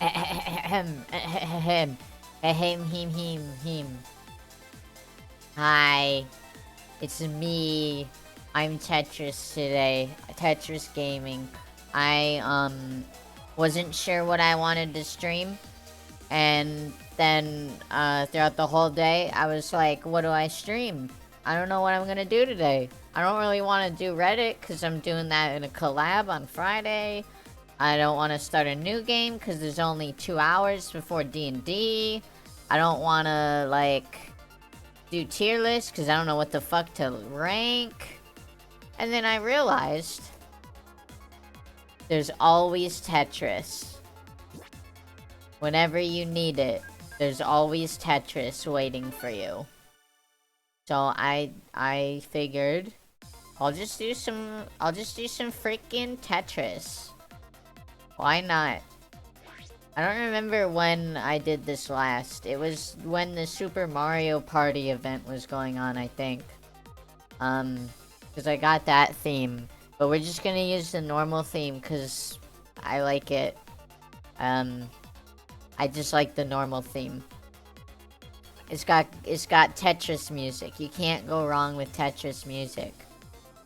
Ahem, ahem, ahem, him. Hi, it's me. I'm Tetris today. Tetris Gaming. I wasn't sure what I wanted to stream, and then throughout the whole day, I was like, what do I stream? I don't know what I'm gonna do today. I don't really want to do Reddit because I'm doing that in a collab on Friday. I don't want to start a new game because there's only 2 hours before D&D. I don't want to, like, do tier lists because I don't know what the fuck to rank. And then I realized there's always Tetris. Whenever you need it, there's always Tetris waiting for you. So I figured I'll just do some freaking Tetris. Why not? I don't remember when I did this last. It was when the Super Mario Party event was going on, I think. Because I got that theme. But we're just gonna use the normal theme because I like it. I just like the normal theme. It's got Tetris music. You can't go wrong with Tetris music.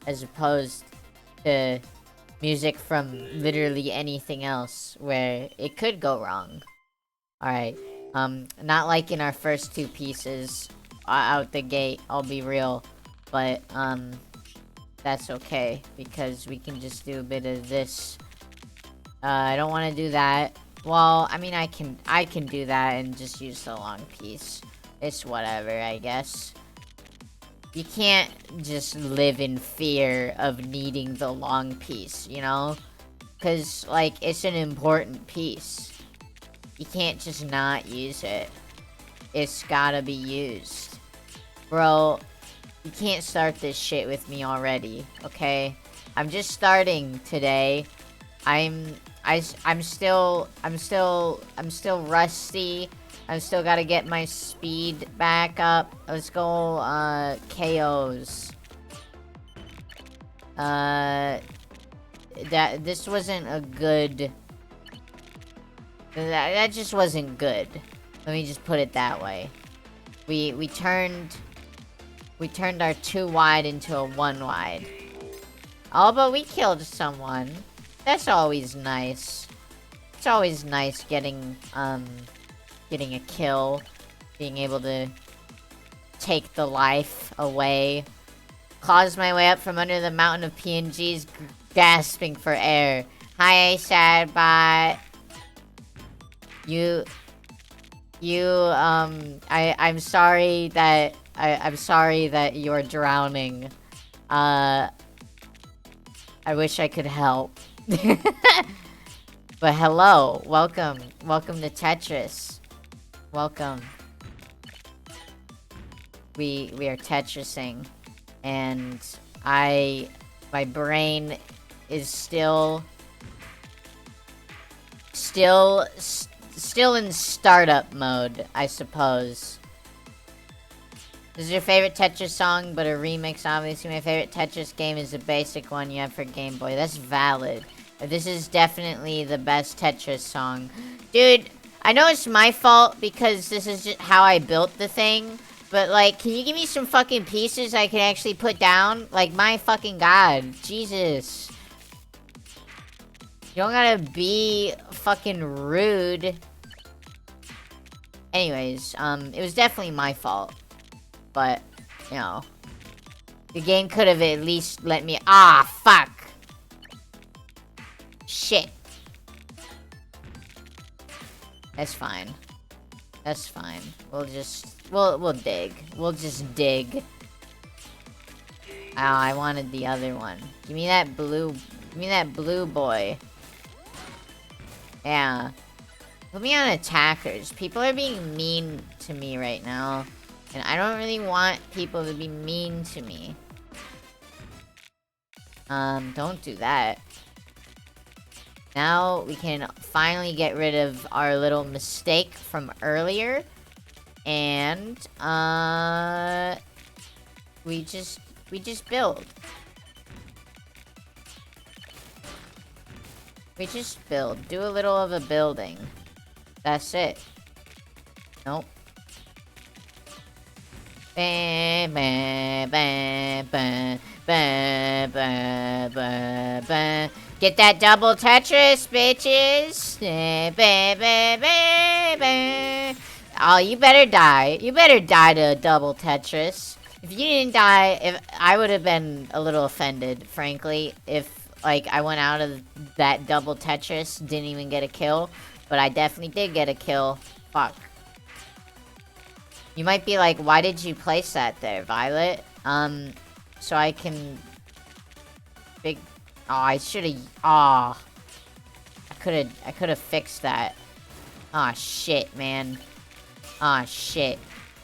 As opposed to music from literally anything else where it could go wrong. Alright. Not like in our first two pieces out the gate, I'll be real. But, that's okay because we can just do a bit of this. I don't want to do that. Well, I mean, I can do that and just use the long piece. It's whatever, I guess. You can't just live in fear of needing the long piece, you know? Because, like, it's an important piece. You can't just not use it. It's gotta be used. Bro, you can't start this shit with me already, okay? I'm just starting today. I'm still rusty. I still gotta get my speed back up. Let's go, KOs. This wasn't a good... That just wasn't good. Let me just put it that way. We turned our 2 wide into a 1 wide. Oh, but we killed someone. That's always nice. It's always nice getting a kill. Being able to take the life away. Claws my way up from under the mountain of PNGs, gasping for air. Hi, sad bot. I'm sorry that I'm sorry that you're drowning. I wish I could help. But hello, welcome to Tetris. Welcome. We are Tetrising, and my brain is still in startup mode, I suppose. This is your favorite Tetris song, but a remix. Obviously, my favorite Tetris game is the basic one you have for Game Boy. That's valid. This is definitely the best Tetris song. Dude, I know it's my fault because this is just how I built the thing. But, like, can you give me some fucking pieces I can actually put down? Like, my fucking god. Jesus. You don't gotta be fucking rude. Anyways, it was definitely my fault. But, you know, the game could have at least let me... Ah, fuck! Shit. That's fine. That's fine. We'll just... We'll dig. We'll just dig. Oh, I wanted the other one. Give me that blue... Give me that blue boy. Yeah. Put me on attackers. People are being mean to me right now. And I don't really want people to be mean to me. Don't do that. Now we can finally get rid of our little mistake from earlier. And, we just build. We just build. Do a little of a building. That's it. Nope. Ba, ba, ba, ba, ba, ba, ba, ba. Get that double Tetris, bitches! Ba, ba, ba, ba. Oh, you better die. You better die to a double Tetris. If you didn't die, if I would have been a little offended, frankly, if like I went out of that double Tetris, didn't even get a kill, but I definitely did get a kill. Fuck. You might be like, why did you place that there, Violet? So I can... Oh, I should've... I could've fixed that. Aw, shit, man. Aw, shit.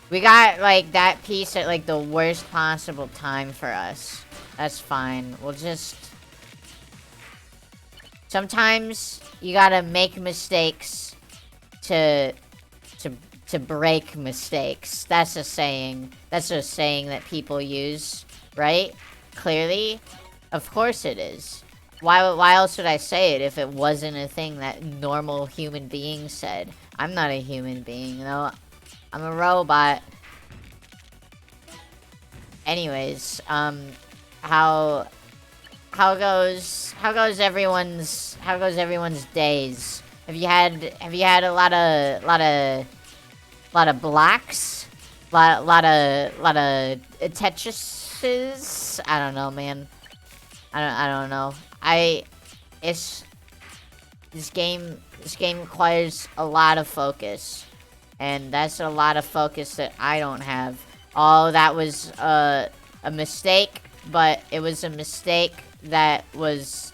We got, like, that piece at, like, the worst possible time for us. That's fine. We'll just... Sometimes, you gotta make mistakes to break mistakes. That's a saying. That's a saying that people use, right? Clearly. Of course it is. Why else would I say it if it wasn't a thing that normal human beings said? I'm not a human being, you know? I'm a robot. Anyways, how goes everyone's days? Have you had a lot of blocks? Lot of Tetrises? I don't know, man. I don't know. This game requires a lot of focus. And that's a lot of focus that I don't have. Oh, that was a mistake, but it was a mistake that was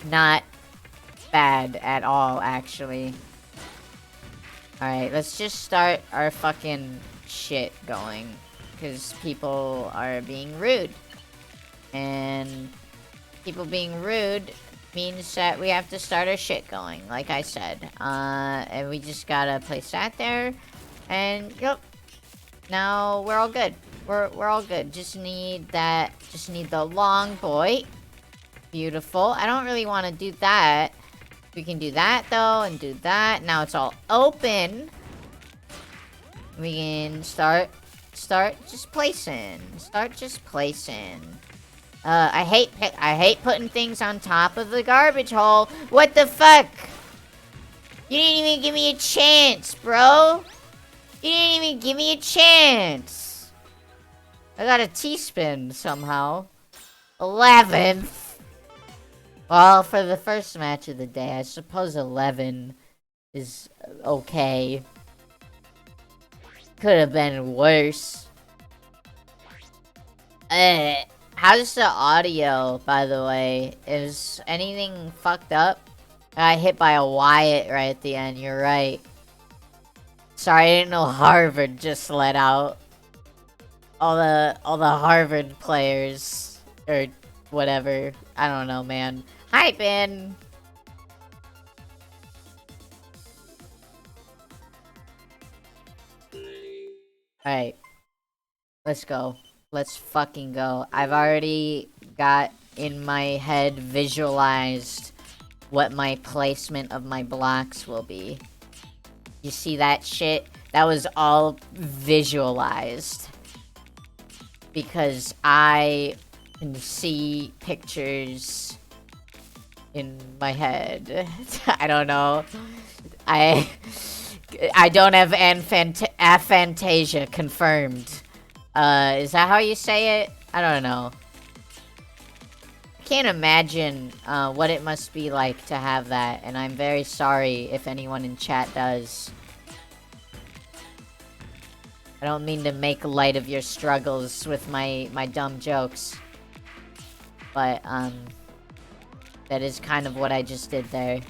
not bad at all, actually. Alright, let's just start our fucking shit going. Because people are being rude. And people being rude means that we have to start our shit going, like I said. And we just gotta place that there. And, yep. Now, we're all good. We're all good. Just need the long boy. Beautiful. I don't really want to do that. We can do that, though, and do that. Now it's all open. We can start just placing. Start just placing. I hate putting things on top of the garbage hole. What the fuck? You didn't even give me a chance, bro. You didn't even give me a chance. I got a T-spin somehow. 11th. Well, for the first match of the day, I suppose 11 is okay. Could have been worse. How's the audio, by the way? Is anything fucked up? I got hit by a Wyatt right at the end, you're right. Sorry, I didn't know Harvard just let out. All the Harvard players. Or whatever. I don't know, man. Hi, Ben! Alright. Let's go. Let's fucking go. I've already got in my head visualized what my placement of my blocks will be. You see that shit? That was all visualized. Because I can see pictures in my head. I don't know. I don't have aphantasia confirmed. Is that how you say it? I don't know. I can't imagine what it must be like to have that, and I'm very sorry if anyone in chat does. I don't mean to make light of your struggles with my dumb jokes. But, that is kind of what I just did there.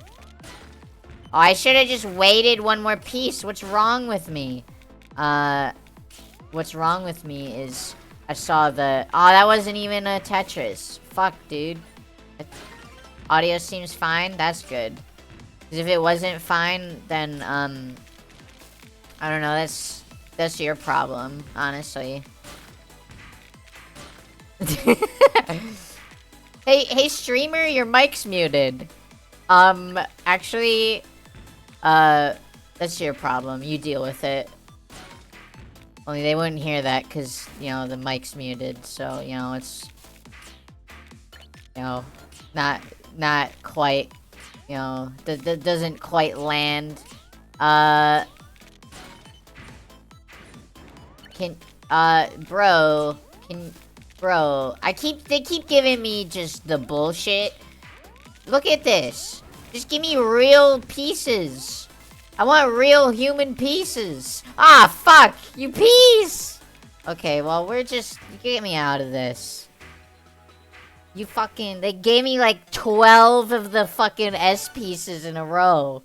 Oh, I should have just waited one more piece. What's wrong with me? What's wrong with me is I saw the... Oh, that wasn't even a Tetris. Fuck, dude. Audio seems fine. That's good. Because if it wasn't fine, then, I don't know. That's your problem, honestly. Hey, streamer, your mic's muted. Actually, That's your problem. You deal with it. Only they wouldn't hear that because, you know, the mic's muted. So, you know, it's... You know, not quite... You know, that doesn't quite land. Bro... Bro, they keep giving me just the bullshit. Look at this. Just give me real pieces. I want real human pieces. Ah, fuck! You piece! Okay, well, get me out of this. You fucking... They gave me like 12 of the fucking S pieces in a row.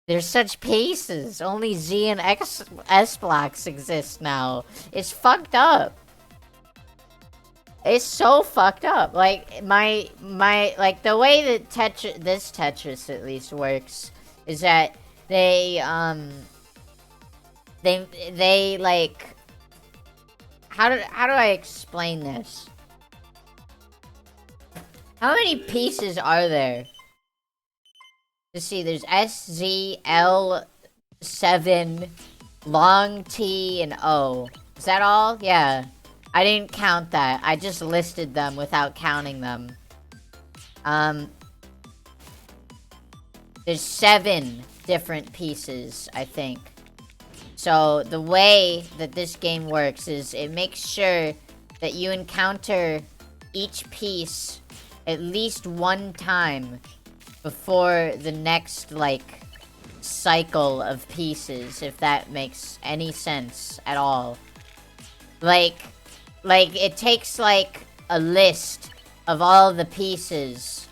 They're such pieces. Only Z and S blocks exist now. It's fucked up. It's so fucked up. Like, like, the way that this Tetris at least works is that they, like... How do I explain this? How many pieces are there? Let's see, there's S, Z, L, 7, long T, and O. Is that all? Yeah. I didn't count that. I just listed them without counting them. There's 7 different pieces, I think. So, the way that this game works is it makes sure that you encounter each piece at least one time before the next, like, cycle of pieces, if that makes any sense at all. Like, it takes, like, a list of all the pieces,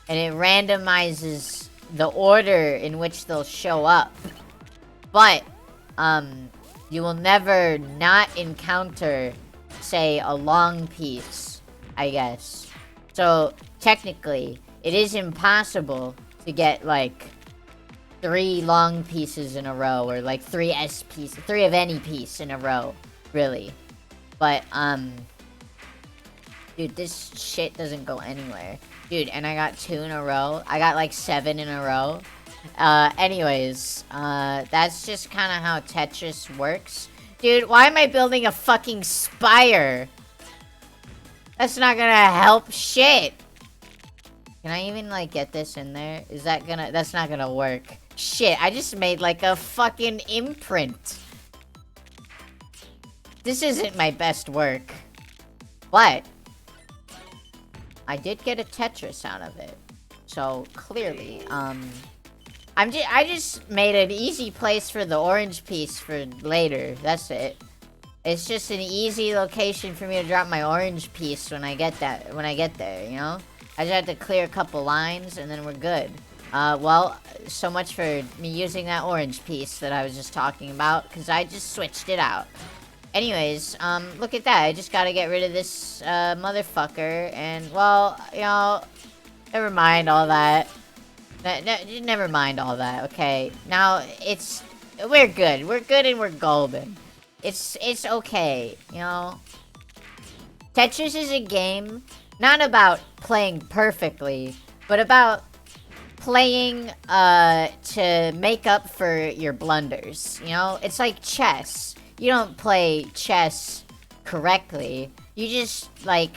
and it randomizes the order in which they'll show up. But, you will never not encounter, say, a long piece, I guess. So, technically, it is impossible to get, like, 3 long pieces in a row, or, like, 3 S pieces, 3 of any piece in a row, really. But, dude, this shit doesn't go anywhere. Dude, and I got 2 in a row. I got, like, 7 in a row. Anyways, that's just kind of how Tetris works. Dude, why am I building a fucking spire? That's not gonna help shit. Can I even, like, get this in there? Is that gonna... That's not gonna work. Shit, I just made, like, a fucking imprint. This isn't my best work. But I did get a Tetris out of it. So, clearly, I just made an easy place for the orange piece for later. That's it. It's just an easy location for me to drop my orange piece when I get there, you know? I just have to clear a couple lines and then we're good. Well, so much for me using that orange piece that I was just talking about, because I just switched it out. Anyways, look at that. I just gotta get rid of this, motherfucker, and, well, you know, never mind all that. Never mind all that, okay? Now, we're good. We're good and we're golden. It's okay, you know? Tetris is a game not about playing perfectly, but about playing, to make up for your blunders, you know? It's like chess. You don't play chess correctly. You just, like,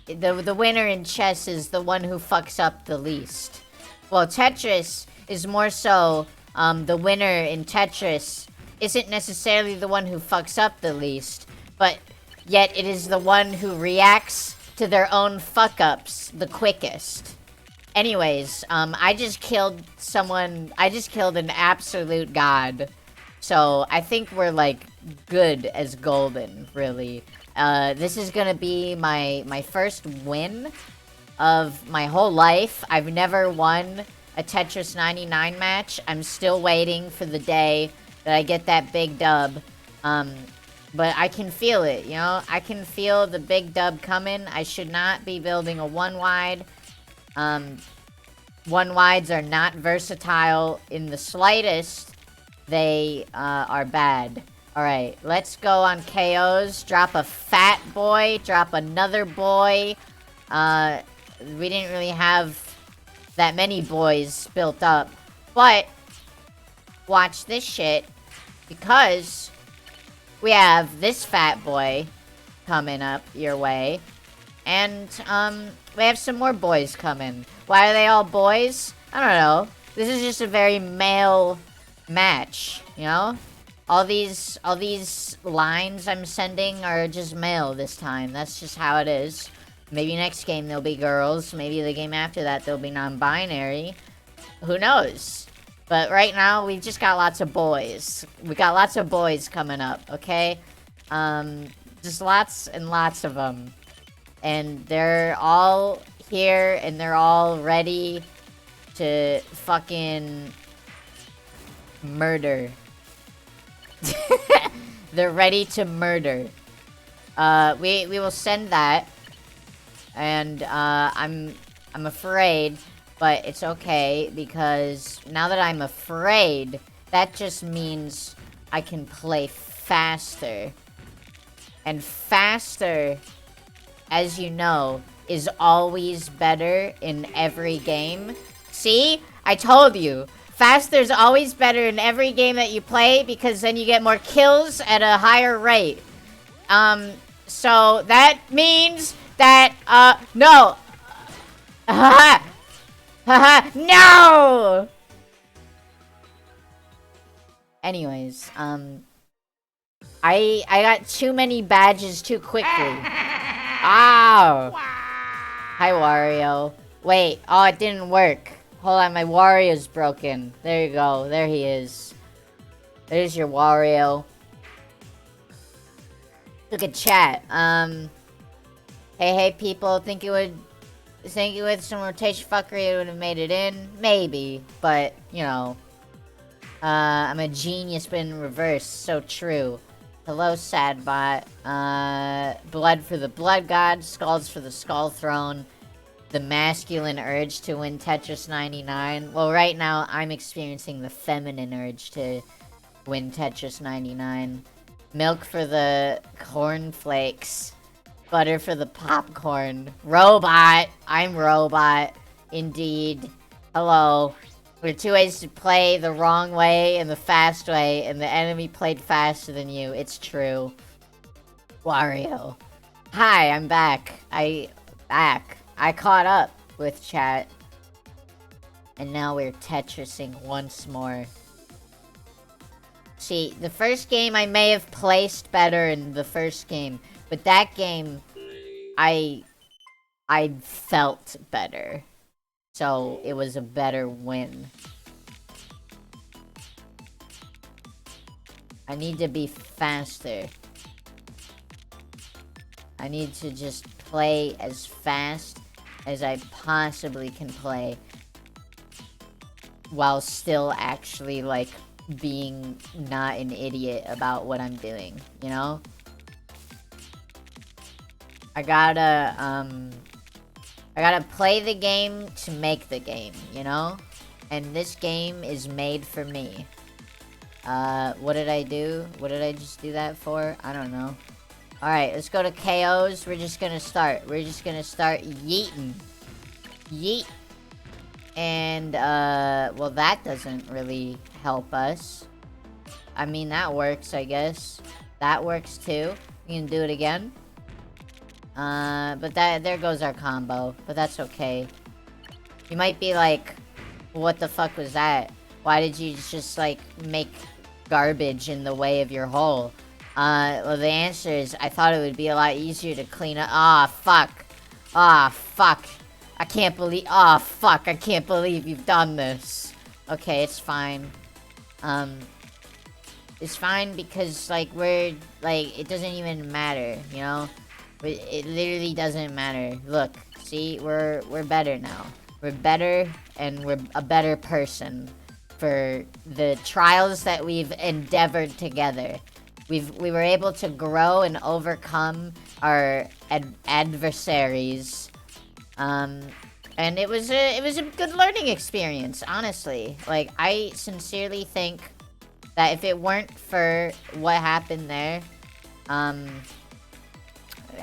the winner in chess is the one who fucks up the least. Well, Tetris is more so, the winner in Tetris isn't necessarily the one who fucks up the least, but yet it is the one who reacts to their own fuck-ups the quickest. Anyways, I just killed an absolute god. So, I think we're, like, good as golden, really. This is gonna be my first win of my whole life. I've never won a Tetris 99 match. I'm still waiting for the day that I get that big dub. But I can feel it, you know? I can feel the big dub coming. I should not be building a one-wide. One-wides are not versatile in the slightest. They, are bad. Alright, let's go on KOs. Drop a fat boy. Drop another boy. We didn't really have that many boys built up. But watch this shit because we have this fat boy coming up your way. And, we have some more boys coming. Why are they all boys? I don't know. This is just a very male match, you know? All these lines I'm sending are just male this time. That's just how it is. Maybe next game there'll be girls. Maybe the game after that there'll be non-binary. Who knows? But right now, we've just got lots of boys. We got lots of boys coming up, okay? Just lots and lots of them. And they're all here, and they're all ready to fucking murder. They're ready to murder. We will send that. And, I'm afraid, but it's okay, because now that I'm afraid, that just means I can play faster. And faster, as you know, is always better in every game. See? I told you. Faster's always better in every game that you play, because then you get more kills at a higher rate. So that means that, no! Haha! Haha! No! Anyways, I got too many badges too quickly. Ow! Hi, Wario. Wait, oh, it didn't work. Hold on, my Wario's broken. There you go, there he is. There's your Wario. Look at chat. Hey people, think with some rotation fuckery it would have made it in? Maybe, but, you know. I'm a genius but in reverse, so true. Hello, Sadbot. Blood for the Blood God, Skulls for the Skull Throne. The masculine urge to win Tetris 99. Well, right now, I'm experiencing the feminine urge to win Tetris 99. Milk for the cornflakes. Butter for the popcorn. Robot! I'm Robot. Indeed. Hello. There are two ways to play, the wrong way and the fast way, and the enemy played faster than you. It's true. Wario. Hi, I'm back. I caught up with chat. And now we're Tetrising once more. See, the first game I may have placed better in the first game, but that game, I felt better. So, it was a better win. I need to be faster. I need to just play as fast as I possibly can play. While still actually, like, being not an idiot about what I'm doing, you know? I gotta play the game to make the game, you know? And this game is made for me. What did I do? What did I just do that for? I don't know. Alright, let's go to KOs. We're just gonna start. We're just gonna start yeeting. Yeet. And, well, that doesn't really help us. I mean, that works, I guess. That works, too. We can do it again. But there goes our combo. But that's okay. You might be like, what the fuck was that? Why did you just, like, make garbage in the way of your hole? Well, the answer is, I thought it would be a lot easier to clean up. Aw, fuck. Aw, fuck. I can't believe- Aw, fuck. I can't believe you've done this. Okay, it's fine. It's fine because, like, we're, like, it doesn't even matter, you know? It literally doesn't matter. Look, see, we're better now. We're better, and we're a better person for the trials that we've endeavored together. We were able to grow and overcome our adversaries. And it was a good learning experience, honestly. Like, I sincerely think that if it weren't for what happened there,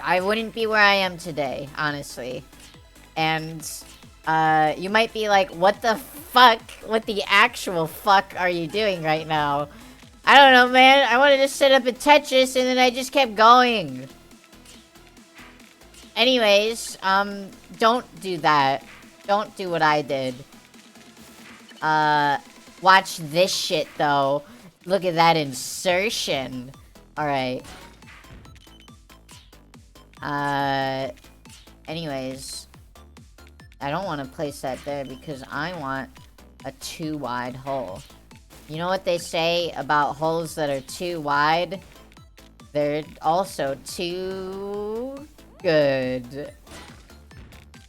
I wouldn't be where I am today, honestly. And, You might be like, what the fuck? What the actual fuck are you doing right now? I don't know, man. I wanted to set up a Tetris and then I just kept going. Anyways, don't do that. Don't do what I did. Watch this shit, though. Look at that insertion. Alright. Anyways. I don't want to place that there because I want a too wide hole. You know what they say about holes that are too wide? They're also too good.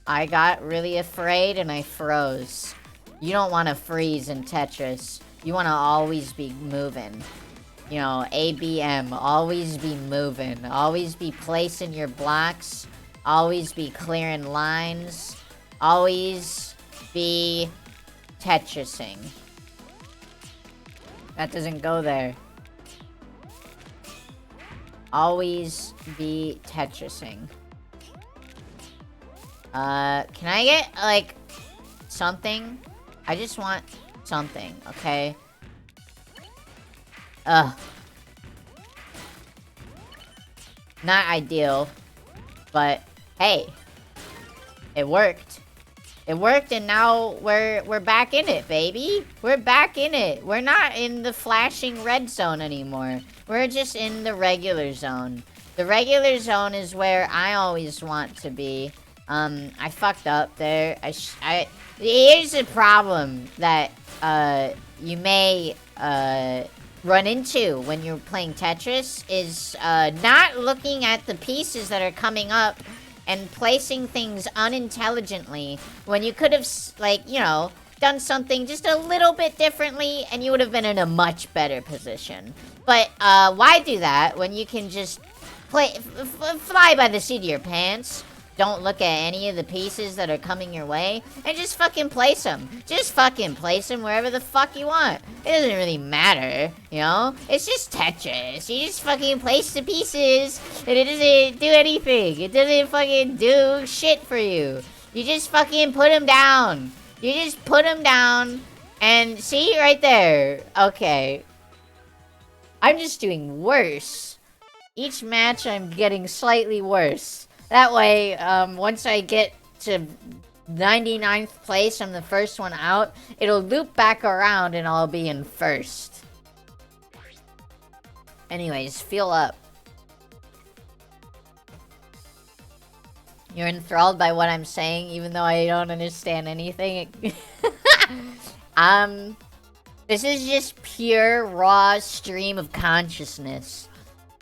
I got really afraid and I froze. You don't want to freeze in Tetris. You want to always be moving. You know, ABM, always be moving. Always be placing your blocks. Always be clearing lines. Always be Tetrising. That doesn't go there. Always be Tetrising. Can I get, like, something? I just want something, okay? Ugh. Not ideal, but hey, it worked. It worked, and now we're back in it, baby. We're back in it. We're not in the flashing red zone anymore. We're just in the regular zone. The regular zone is where I always want to be. I fucked up there. Here's a problem that, you may, run into when you're playing Tetris is, not looking at the pieces that are coming up and placing things unintelligently when you could have, like, you know, done something just a little bit differently and you would have been in a much better position. But, why do that when you can just fly by the seat of your pants? Don't look at any of the pieces that are coming your way, and just fucking place them. Just fucking place them wherever the fuck you want. It doesn't really matter, you know? It's just Tetris. You just fucking place the pieces, and it doesn't do anything. It doesn't fucking do shit for you. You just fucking put them down. You just put them down, and see, right there. Okay. I'm just doing worse. Each match, I'm getting slightly worse. That way, once I get to 99th place, I'm the first one out, it'll loop back around and I'll be in first. Anyways, feel up. You're enthralled by what I'm saying, even though I don't understand anything. This is just pure, raw stream of consciousness.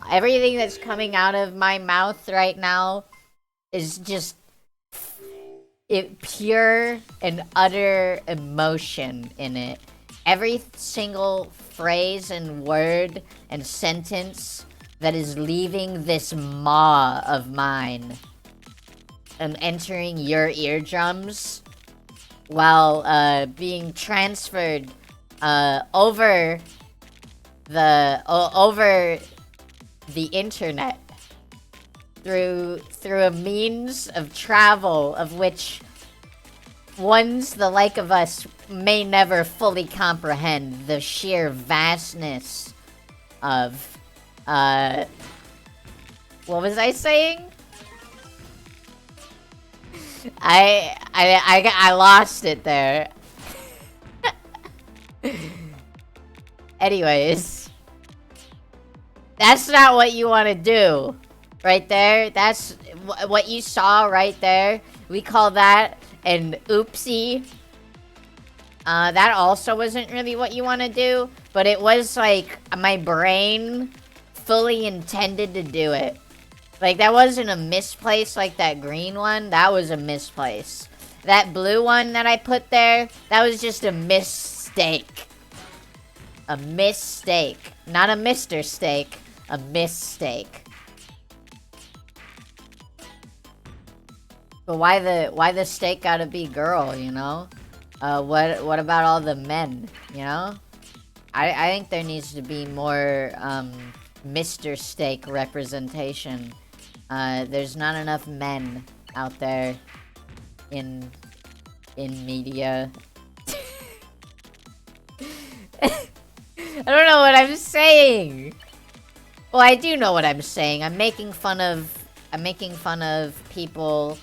Everything that's coming out of my mouth right now is just pure and utter emotion in it. Every single phrase and word and sentence that is leaving this maw of mine and entering your eardrums while being transferred over the internet through a means of travel of which ones the like of us may never fully comprehend the sheer vastness of what was I saying? I lost it there. Anyways, that's not what you want to do. Right there, that's what you saw right there. We call that an oopsie. That also wasn't really what you want to do, but it was like my brain fully intended to do it. Like, that wasn't a misplace like that green one. That was a misplace. That blue one that I put there, that was just a mistake. A mistake. Not a Mr. Steak. A mistake. But why the steak gotta be girl, you know? What about all the men, you know? I think there needs to be more, Mr. Steak representation. There's not enough men out there in in media. I don't know what I'm saying. Well, I do know what I'm saying. I'm making fun of people.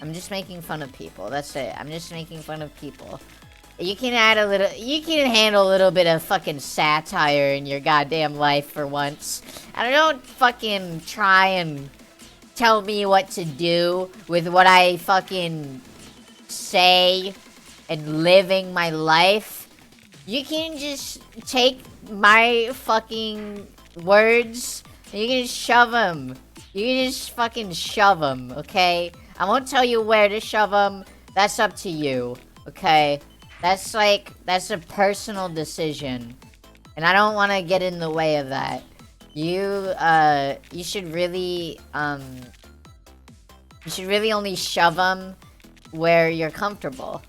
I'm just making fun of people. That's it. I'm just making fun of people. You can handle a little bit of fucking satire in your goddamn life for once. And don't fucking try and tell me what to do with what I fucking say and living my life. You can just take my fucking words and you can just shove them. You can just fucking shove them, okay? I won't tell you where to shove them. That's up to you, okay? That's a personal decision. And I don't want to get in the way of that. You should really only shove them where you're comfortable.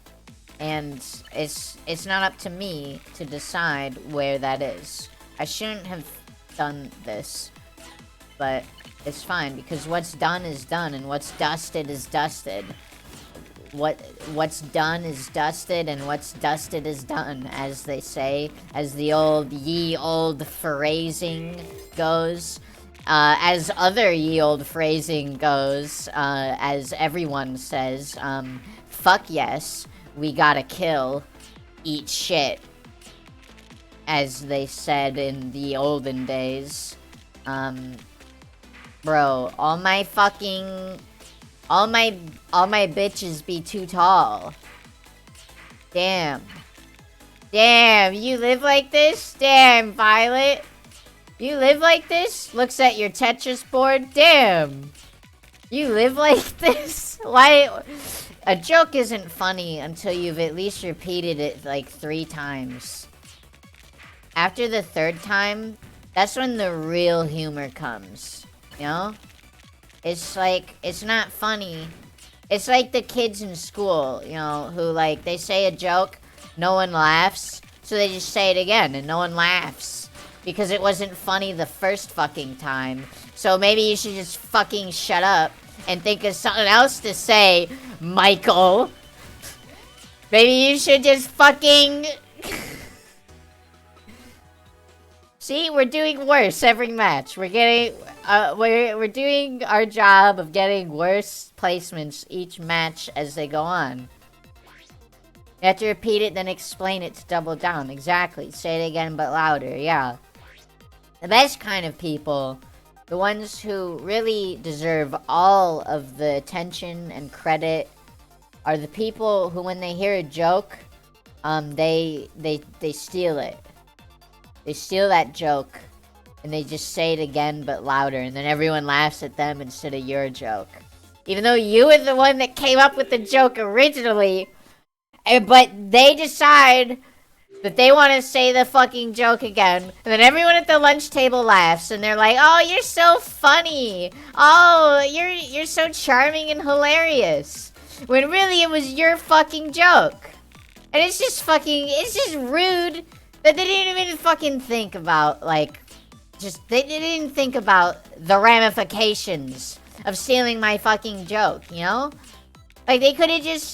And it's not up to me to decide where that is. I shouldn't have done this. But it's fine, because what's done is done, and what's dusted is dusted. What's done is dusted, and what's dusted is done, as they say, as the ye old phrasing goes. As other ye old phrasing goes, as everyone says, fuck yes, we gotta kill, eat shit, as they said in the olden days. Bro, all my bitches be too tall. Damn. Damn, you live like this? Damn, Violet. You live like this? Looks at your Tetris board? Damn. You live like this? Why? A joke isn't funny until you've at least repeated it like 3 times. After the 3rd time, that's when the real humor comes. You know? It's like, it's not funny. It's like the kids in school, you know, who like, they say a joke, no one laughs, so they just say it again and no one laughs. Because it wasn't funny the first fucking time. So maybe you should just fucking shut up and think of something else to say, Michael. Maybe you should just fucking... See, we're doing worse every match. We're getting, we're doing our job of getting worse placements each match as they go on. You have to repeat it, then explain it to double down. Exactly. Say it again, but louder. Yeah. The best kind of people, the ones who really deserve all of the attention and credit, are the people who, when they hear a joke, they steal it. They steal that joke, and they just say it again, but louder, and then everyone laughs at them instead of your joke. Even though you were the one that came up with the joke originally, but they decide that they want to say the fucking joke again, and then everyone at the lunch table laughs, and they're like, "Oh, you're so funny! Oh, you're so charming and hilarious!" When really it was your fucking joke. And it's just rude that they didn't even fucking think about, like, they didn't think about the ramifications of stealing my fucking joke, you know? Like, they could have just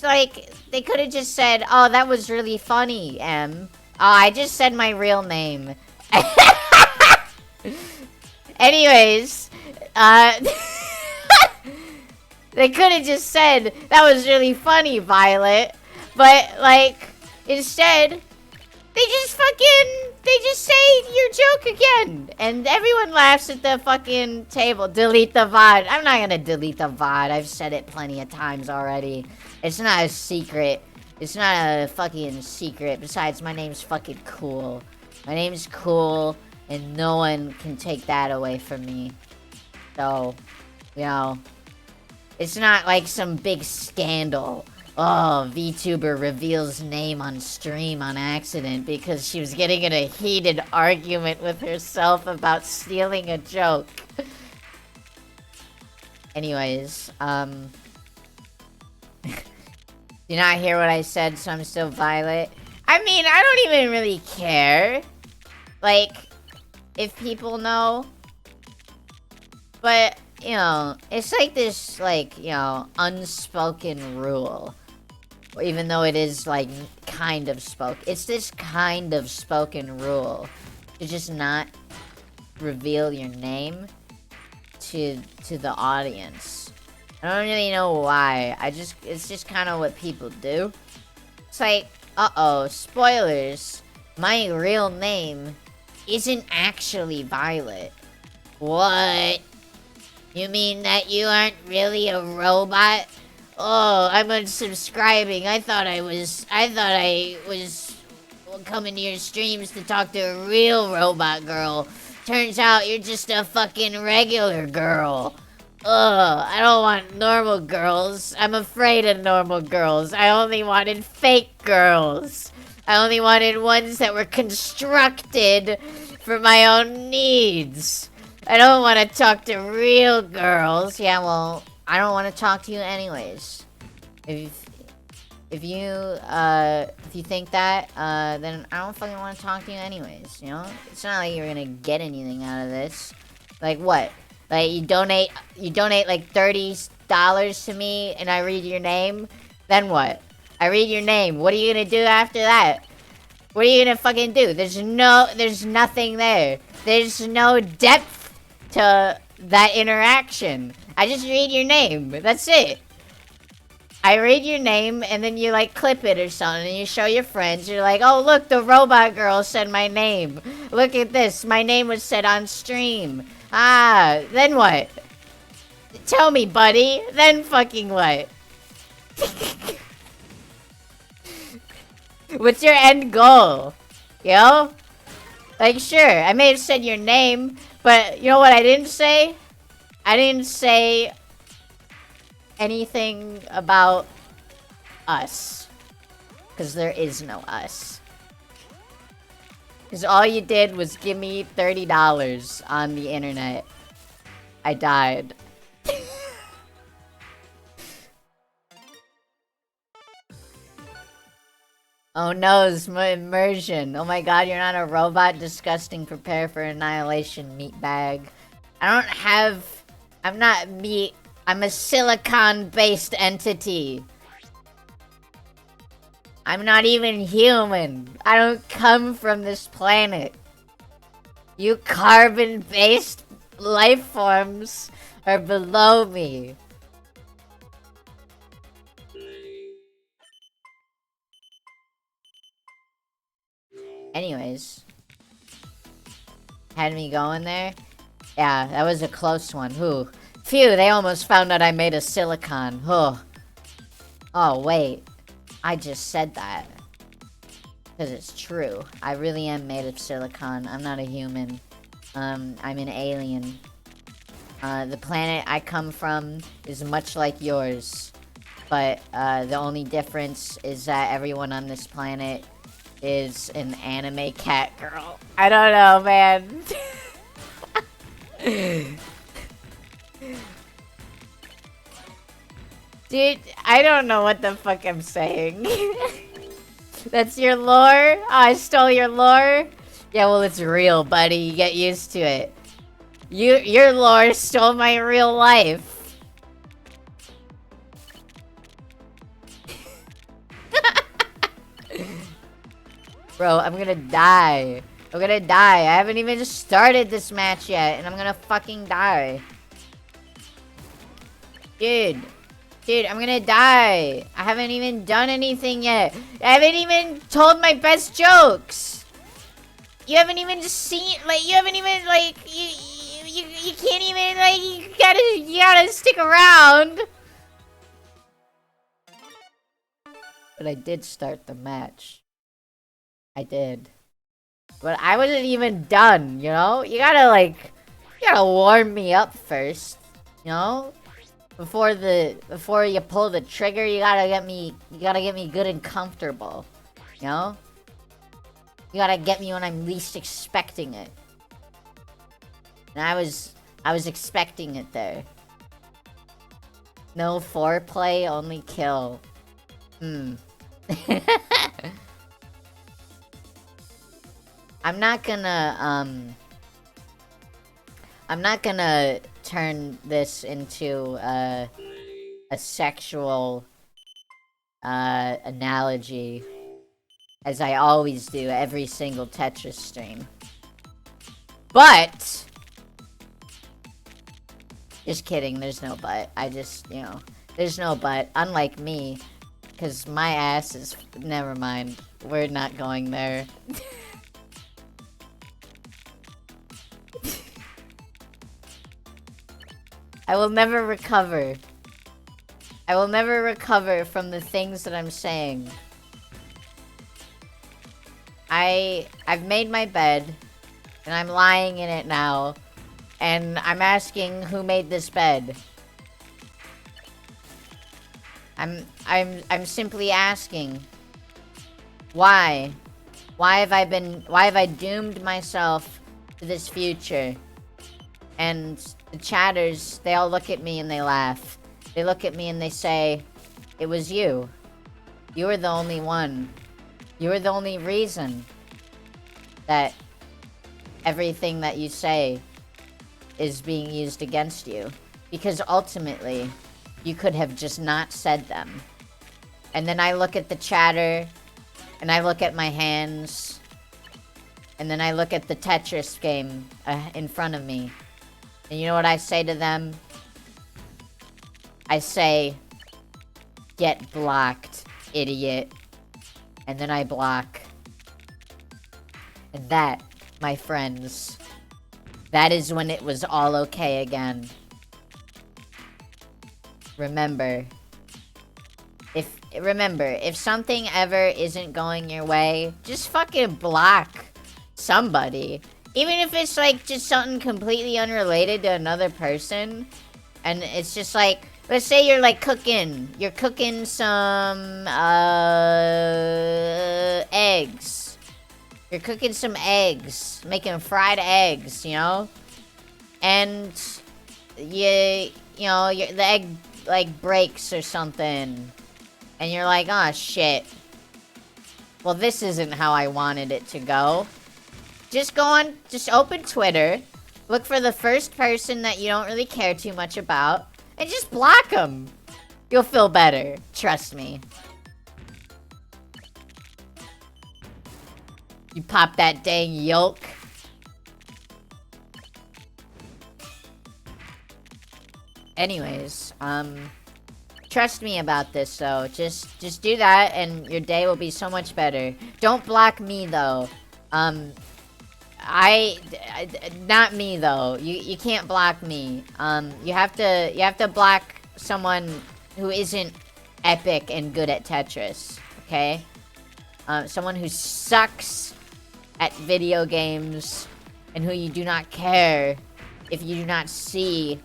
said, "Oh, that was really funny, Em. Oh, I just said my real name." Anyways, they could have just said, "That was really funny, Violet." But, like, instead, they just say your joke again. And everyone laughs at the fucking table. Delete the VOD. I'm not gonna delete the VOD. I've said it plenty of times already. It's not a secret. It's not a fucking secret. Besides, my name's fucking cool. My name's cool, and no one can take that away from me. So, you know, it's not like some big scandal. Oh, VTuber reveals name on stream on accident because she was getting in a heated argument with herself about stealing a joke. Anyways, do you not hear what I said, so I'm still Violet? I mean, I don't even really care. Like, if people know. But, you know, it's like this, like, you know, unspoken rule. Even though it is, like, kind of it's this kind of spoken rule to just not reveal your name to the audience. I don't really know why. It's just kind of what people do. It's like, uh-oh, spoilers. My real name isn't actually Violet. What? You mean that you aren't really a robot? Oh, I'm unsubscribing. I thought I was coming to your streams to talk to a real robot girl. Turns out you're just a fucking regular girl. Ugh, I don't want normal girls. I'm afraid of normal girls. I only wanted fake girls. I only wanted ones that were constructed for my own needs. I don't want to talk to real girls. Yeah, well, I don't want to talk to you anyways. If you think that, then I don't fucking want to talk to you anyways, you know? It's not like you're gonna get anything out of this. Like, what? Like, you donate like $30 to me, and I read your name? Then what? I read your name. What are you gonna do after that? What are you gonna fucking do? There's nothing there. There's no depth to that interaction. I just read your name. That's it. I read your name, and then you, like, clip it or something, and you show your friends. You're like, oh, look, the robot girl said my name. Look at this. My name was said on stream. Ah, then what? Tell me, buddy. Then fucking what? What's your end goal? Yo? Like, sure, I may have said your name, but you know what I didn't say? I didn't say anything about us. Because there is no us. Because all you did was give me $30 on the internet. I died. Oh no, it's my immersion. Oh my god, you're not a robot. Disgusting. Prepare for annihilation, meatbag. I'm not meat. I'm a silicon-based entity. I'm not even human. I don't come from this planet. You carbon-based life forms are below me. Anyways. Had me going there? Yeah, that was a close one. Whew. Phew, they almost found out I made a silicon. Oh. Oh, wait. I just said that. Because it's true. I really am made of silicon. I'm not a human. I'm an alien. The planet I come from is much like yours. But, the only difference is that everyone on this planet is an anime cat girl. I don't know, man. Dude, I don't know what the fuck I'm saying. That's your lore? Oh, I stole your lore? Yeah, well, it's real, buddy. You get used to it. Your lore stole my real life. Bro, I'm gonna die. I'm gonna die. I haven't even started this match yet, and I'm gonna fucking die. Dude. Dude, I'm gonna die. I haven't even done anything yet. I haven't even told my best jokes. You haven't even seen, like, you haven't even, like, you can't even, like, you gotta stick around. But I did start the match. I did. But I wasn't even done, you know? You gotta warm me up first, you know? Before you pull the trigger, you gotta get me good and comfortable, you know? You gotta get me when I'm least expecting it. And I was expecting it there. No foreplay, only kill. I'm not gonna turn this into a sexual analogy, as I always do every single Tetris stream. But, just kidding, there's no but. I just, you know, there's no but. Unlike me, because my ass is, never mind. We're not going there. I will never recover. I will never recover from the things that I'm saying. I've made my bed, and I'm lying in it now, and I'm asking who made this bed. I'm simply asking, why? Why have I doomed myself to this future? And the chatters, they all look at me and they laugh. They look at me and they say, it was you. You were the only one. You were the only reason that everything that you say is being used against you. Because ultimately, you could have just not said them. And then I look at the chatter, and I look at my hands, and then I look at the Tetris game in front of me. And you know what I say to them? I say, get blocked, idiot. And then I block. And that, my friends, that is when it was all okay again. Remember, if something ever isn't going your way, just fucking block somebody. Even if it's like just something completely unrelated to another person, and it's just like, let's say you're like you're cooking some eggs. You're cooking some eggs, making fried eggs, you know? And the egg like breaks or something. And you're like, oh shit. Well, this isn't how I wanted it to go. Just open Twitter, look for the first person that you don't really care too much about, and just block them. You'll feel better. Trust me. You pop that dang yolk. Anyways, trust me about this though. Just do that and your day will be so much better. Don't block me though. Not me though. You can't block me. You have to block someone who isn't epic and good at Tetris. Okay? Someone who sucks at video games and who you do not care if you do not see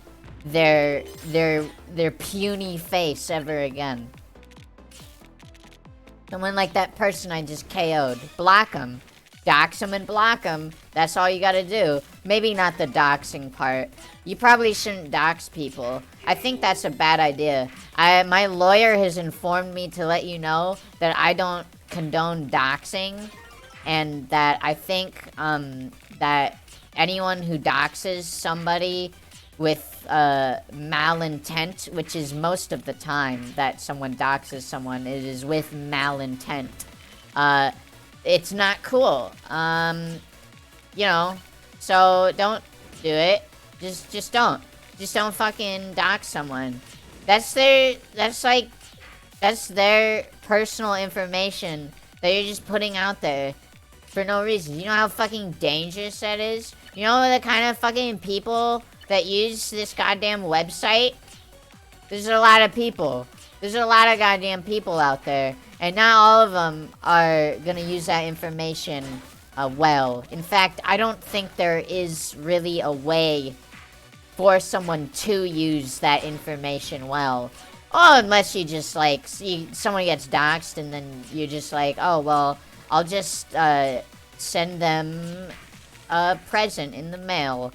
their puny face ever again. Someone like that person I just KO'd. Block them. Dox them and block them. That's all you gotta do. Maybe not the doxing part. You probably shouldn't dox people. I think that's a bad idea. My lawyer has informed me to let you know that I don't condone doxing, and that I think that anyone who doxes somebody with malintent, which is most of the time that someone doxes someone, it is with malintent. It's not cool. You know, so don't do it. Just don't. Just don't fucking dox someone. That's their personal information that you're just putting out there for no reason. You know how fucking dangerous that is? You know the kind of fucking people that use this goddamn website? There's a lot of people. There's a lot of goddamn people out there. And not all of them are gonna use that information well. In fact, I don't think there is really a way for someone to use that information well. Oh, unless you just, like, someone gets doxxed and then you're just like, oh, well, I'll just send them a present in the mail.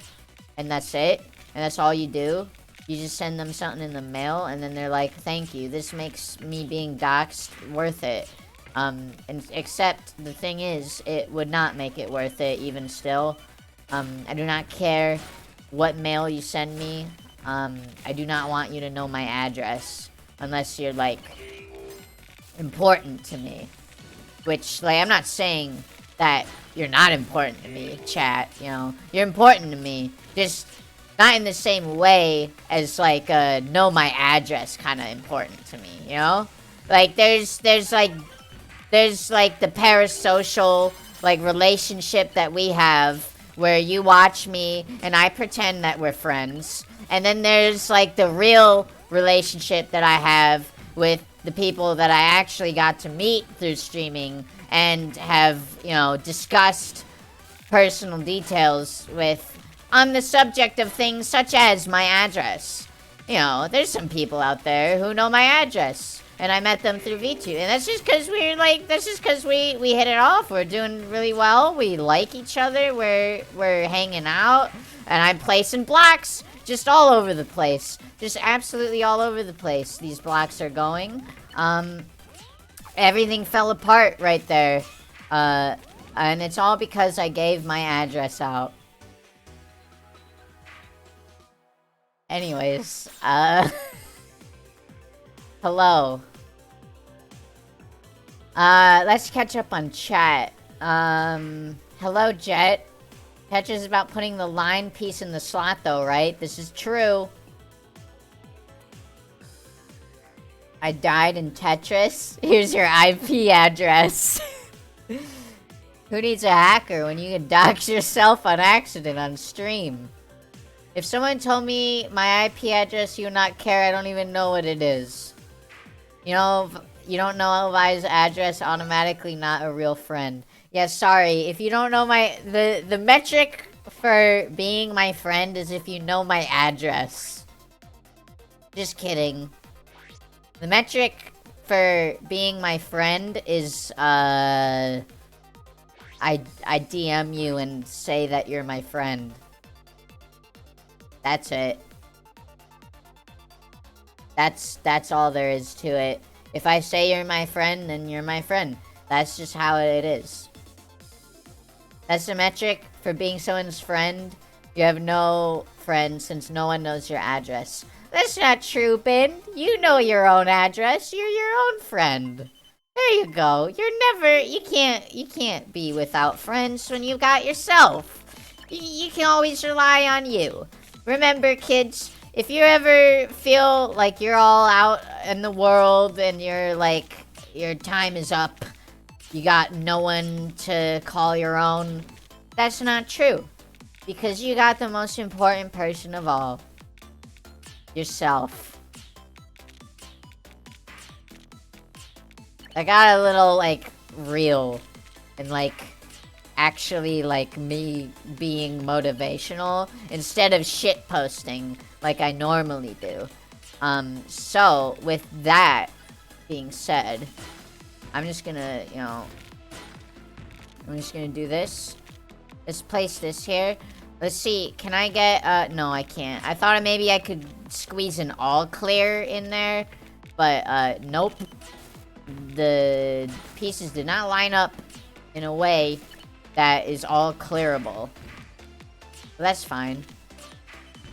And that's it. And that's all you do. You just send them something in the mail, and then they're like, thank you, this makes me being doxxed worth it. And except the thing is, it would not make it worth it even still. I do not care what mail you send me. I do not want you to know my address. Unless you're like important to me. Which, like, I'm not saying that you're not important to me, chat, you know. You're important to me. Just not in the same way as, like, know my address kind of important to me, you know? Like, there's like the parasocial, like, relationship that we have where you watch me and I pretend that we're friends. And then there's, like, the real relationship that I have with the people that I actually got to meet through streaming and have, you know, discussed personal details with on the subject of things such as my address. You know, there's some people out there who know my address. And I met them through VTube. And that's just because we're like, that's just because we hit it off. We're doing really well. We like each other. We're hanging out. And I'm placing blocks just all over the place. Just absolutely all over the place. These blocks are going. Everything fell apart right there. And it's all because I gave my address out. Anyways, hello. Let's catch up on chat. Hello, Jet. Tetris is about putting the line piece in the slot, though, right? This is true. I died in Tetris. Here's your IP address. Who needs a hacker when you can dox yourself on accident on stream? If someone told me my IP address, you would not care. I don't even know what it is. You know, you don't know Elvi's address, automatically not a real friend. Yeah, sorry. If you don't know the metric for being my friend is if you know my address. Just kidding. The metric for being my friend is, I DM you and say that you're my friend. That's it. That's all there is to it. If I say you're my friend, then you're my friend. That's just how it is. That's the metric for being someone's friend. You have no friends since no one knows your address. That's not true, Ben. You know your own address. You're your own friend. There you go. You can't be without friends when you got yourself. You can always rely on you. Remember, kids, if you ever feel like you're all out in the world and you're like, your time is up, you got no one to call your own, that's not true. Because you got the most important person of all. Yourself. I got a little, like, real and, like, actually, like, me being motivational instead of shit posting like I normally do. So, with that being said, I'm just gonna, you know, I'm just gonna do this. Let's place this here. Let's see, can I get, no, I can't. I thought maybe I could squeeze an all clear in there, but, nope. The pieces did not line up in a way that is all clearable. But that's fine.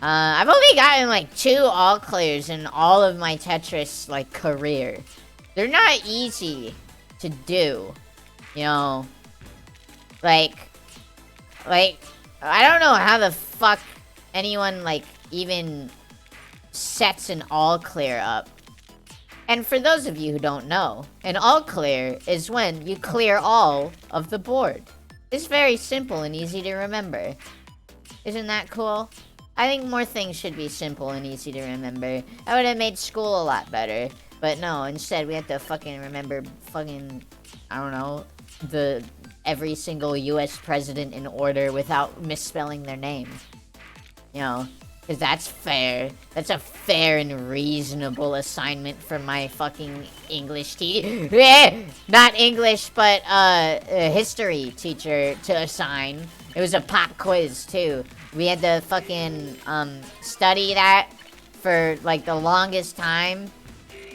I've only gotten, like, 2 all clears in all of my Tetris, like, career. They're not easy to do, you know. Like, I don't know how the fuck anyone, like, even sets an all clear up. And for those of you who don't know, an all clear is when you clear all of the board. It's very simple and easy to remember. Isn't that cool? I think more things should be simple and easy to remember. That would have made school a lot better. But no, instead we have to fucking remember fucking, I don't know, every single US president in order without misspelling their name. You know, because that's fair. That's a fair and reasonable assignment for my fucking English teacher. Not English, but history teacher to assign. It was a pop quiz, too. We had to fucking study that for, like, the longest time.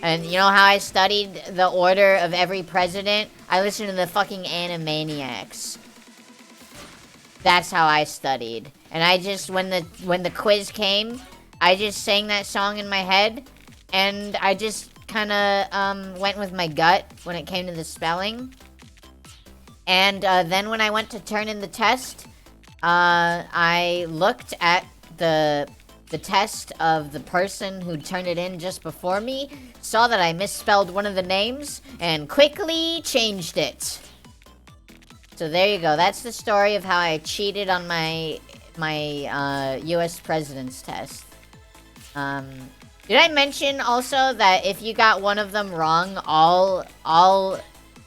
And you know how I studied the order of every president? I listened to the fucking Animaniacs. That's how I studied. And I just, when the quiz came, I just sang that song in my head. And I just kind of went with my gut when it came to the spelling. And then when I went to turn in the test, I looked at the test of the person who turned it in just before me, saw that I misspelled one of the names, and quickly changed it. So there you go. That's the story of how I cheated on my U.S. president's test. Did I mention also that if you got one of them wrong, all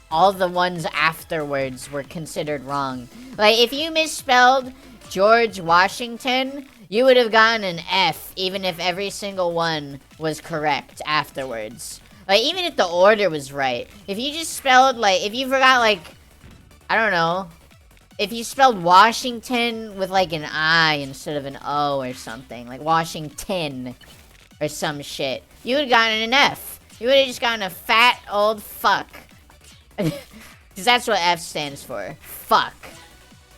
the ones afterwards were considered wrong? Like, if you misspelled George Washington, you would have gotten an F, even if every single one was correct afterwards. Like, even if the order was right. If you just spelled, like, if you forgot, like, I don't know, if you spelled Washington with, like, an I instead of an O or something, like Washington or some shit, you would have gotten an F. You would have just gotten a fat old fuck. Because that's what F stands for. Fuck.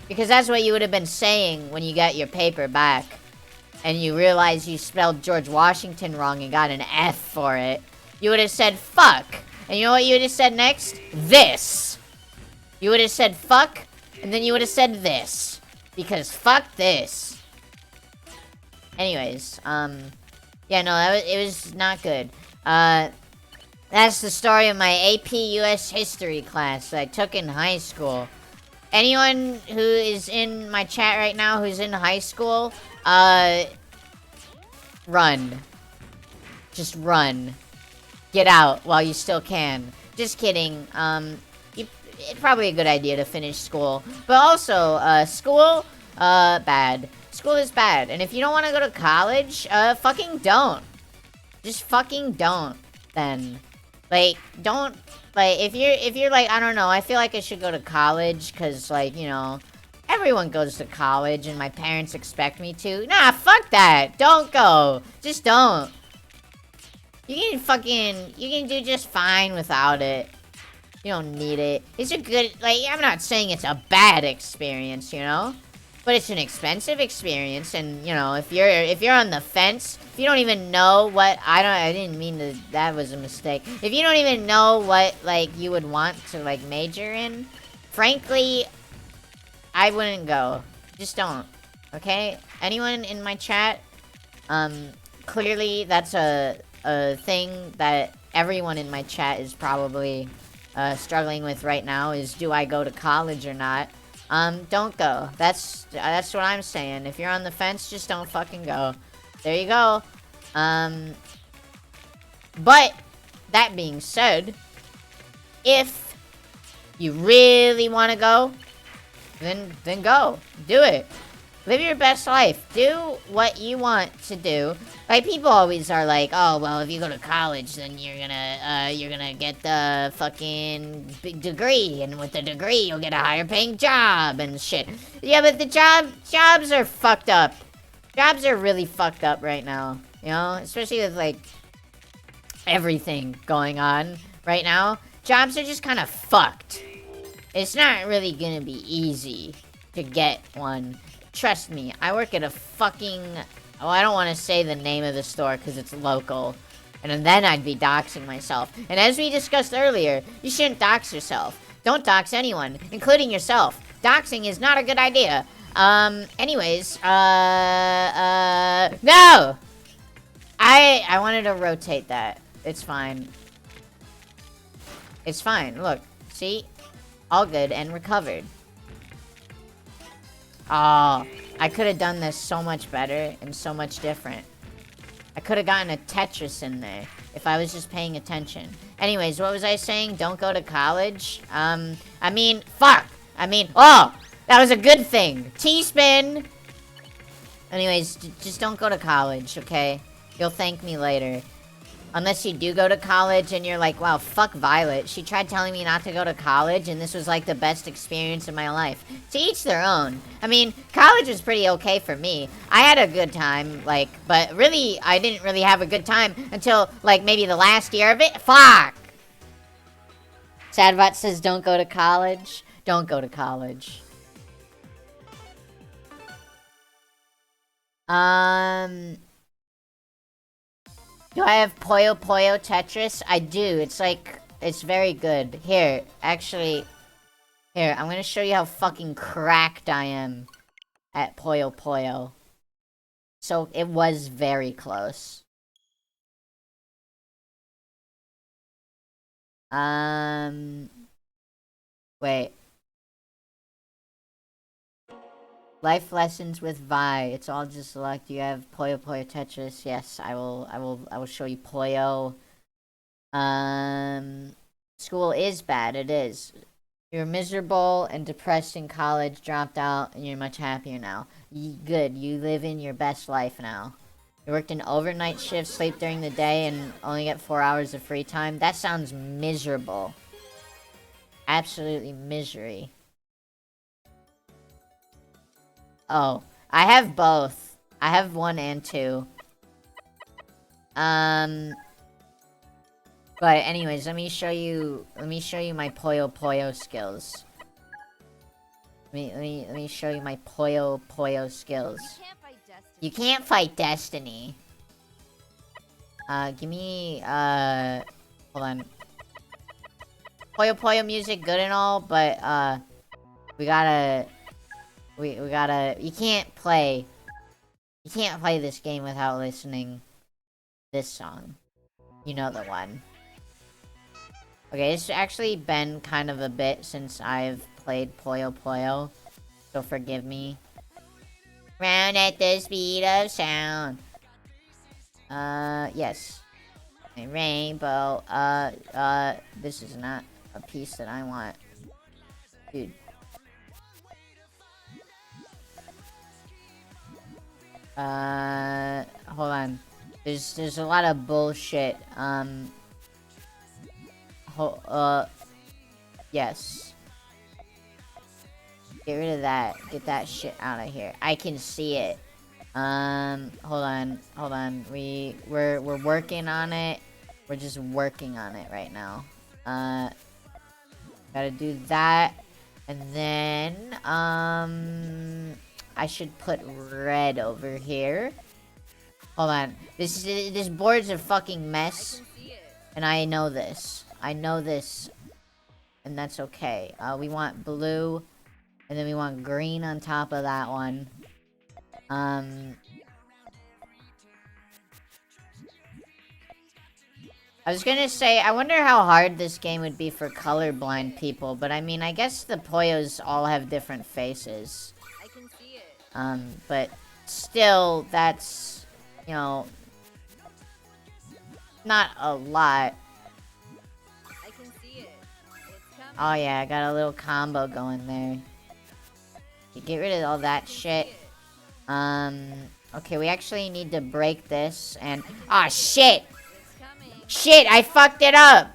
Because that's what you would have been saying when you got your paper back. And you realized you spelled George Washington wrong and got an F for it. You would have said fuck. And you know what you would have said next? This. You would have said fuck, and then you would have said this. Because fuck this. Anyways, yeah, no, it was not good. That's the story of my AP US history class that I took in high school. Anyone who is in my chat right now who's in high school, run. Just run. Get out while you still can. Just kidding. It's probably a good idea to finish school. But also, school, bad. School is bad. And if you don't want to go to college, fucking don't. Just fucking don't, then. Like, don't, like, if you're like, I don't know, I feel like I should go to college, because, like, you know, everyone goes to college, and my parents expect me to. Nah, fuck that. Don't go. Just don't. You can do just fine without it. You don't need it. It's a good, like, I'm not saying it's a bad experience, you know? But it's an expensive experience, and, you know, if you're on the fence, if you don't even know what, I didn't mean to, that was a mistake. If you don't even know what, like, you would want to, like, major in, frankly, I wouldn't go. Just don't. Okay? Anyone in my chat, clearly that's a thing that everyone in my chat is probably struggling with right now, is do I go to college or not? Don't go. That's what I'm saying. If you're on the fence, just don't fucking go. There you go. But that being said, if you really want to go, then go. Do it. Live your best life. Do what you want to do. Like, people always are like, oh, well, if you go to college, then you're gonna get the fucking big degree, and with the degree, you'll get a higher paying job, and shit. Yeah, but the jobs are fucked up. Jobs are really fucked up right now, you know? Especially with, like, everything going on right now. Jobs are just kind of fucked. It's not really gonna be easy to get one. Trust me, I work at a fucking... Oh, I don't want to say the name of the store because it's local. And then I'd be doxing myself. And as we discussed earlier, you shouldn't dox yourself. Don't dox anyone, including yourself. Doxing is not a good idea. Anyways, no! I wanted to rotate that. It's fine. It's fine. Look, see? All good and recovered. Oh, I could have done this so much better and so much different. I could have gotten a Tetris in there if I was just paying attention. Anyways, what was I saying? Don't go to college? I mean, fuck! I mean, oh! That was a good thing! T-spin! Anyways, just don't go to college, okay? You'll thank me later. Unless you do go to college and you're like, wow, fuck Violet. She tried telling me not to go to college and this was like the best experience of my life. To each their own. I mean, college was pretty okay for me. I had a good time, like, but really, I didn't really have a good time until, like, maybe the last year of it. Fuck! Sadbot says don't go to college. Don't go to college. Do I have Puyo Puyo Tetris? I do. It's like, it's very good. Here, actually, here, I'm gonna show you how fucking cracked I am at Puyo Puyo. So, it was very close. Wait. Life lessons with Vi. It's all just luck. Do you have Puyo Puyo Tetris? Yes, I will show you Puyo. School is bad. It is. You're miserable and depressed in college, dropped out, and you're much happier now. Good. You live in your best life now. You worked an overnight shift, sleep during the day, and only get 4 hours of free time. That sounds miserable. Absolutely misery. Oh, I have both. I have 1 and 2. But anyways, let me show you my Puyo Puyo skills. Let me show you my Puyo Puyo skills. You can't fight Destiny. Give me, hold on. Puyo Puyo music, good and all, but, we gotta, you can't play this game without listening this song. You know the one. Okay, it's actually been kind of a bit since I've played Puyo Puyo, so forgive me. Round at the speed of sound. Yes. A rainbow. This is not a piece that I want. Dude. Hold on. There's a lot of bullshit. Yes. Get rid of that. Get that shit out of here. I can see it. Hold on. We're working on it. We're just working on it right now. Gotta do that. And then, I should put red over here. Hold on. This board's a fucking mess. And I know this. And that's okay. We want blue. And then we want green on top of that one. I was gonna say, I wonder how hard this game would be for colorblind people, but I mean, I guess the Poyos all have different faces. I can see it. But still, that's, you know, not a lot. I can see it. It's coming. Oh yeah, I got a little combo going there. You get rid of all that shit. Okay, we actually need to break this and... Ah, shit! Shit, I fucked it up!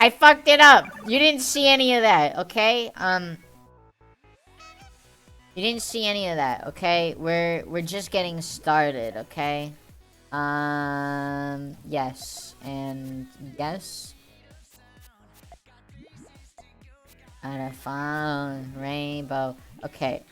I fucked it up! You didn't see any of that, okay? You didn't see any of that, okay? We're just getting started, okay? Yes. And yes. On a phone, rainbow. Okay,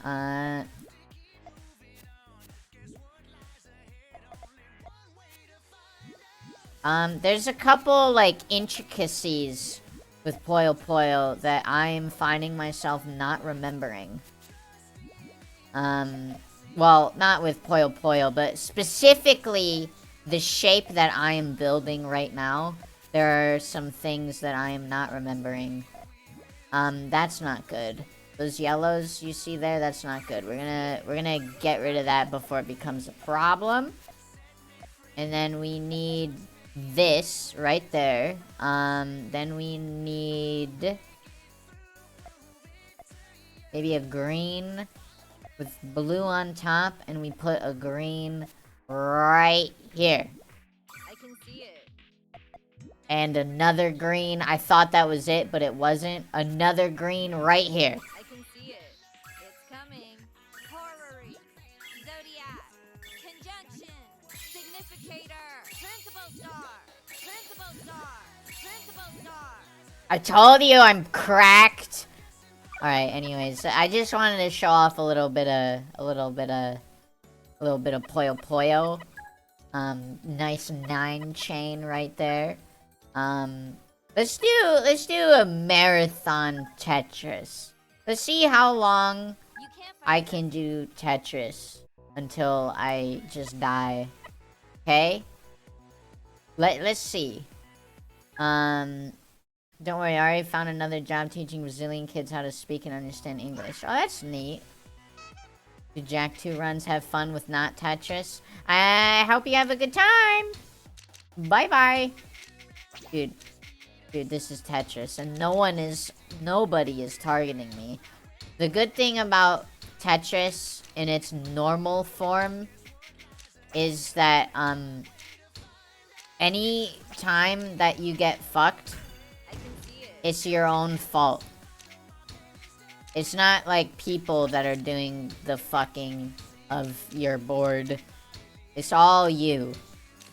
there's a couple, like, intricacies with Puyo Puyo that I'm finding myself not remembering. Well, not with Puyo Puyo, but specifically the shape that I am building right now. There are some things that I am not remembering. That's not good. Those yellows you see there, that's not good. We're gonna get rid of that before it becomes a problem. And then we need this right there. Then we need maybe a green with blue on top, and we put a green right here. I can see it. And another green. I thought that was it, but it wasn't. Another green right here. I can see it. It's coming. Horary. Zodiac. Conjunction. Significator. Principal star. Principal star. Principal star. I told you I'm cracked. Alright, anyways, I just wanted to show off a little bit of Puyo Puyo. Nice 9 chain right there. Let's do a marathon Tetris. Let's see how long You can't I fight can do Tetris until I just die. Okay? Let's see. Don't worry, I already found another job teaching Brazilian kids how to speak and understand English. Oh, that's neat. Do Jack 2 runs have fun with not Tetris? I hope you have a good time! Bye-bye! Dude, this is Tetris, and nobody is targeting me. The good thing about Tetris in its normal form is that, any time that you get fucked, I can see it. it's your own fault. It's not like people that are doing the fucking of your board. It's all you.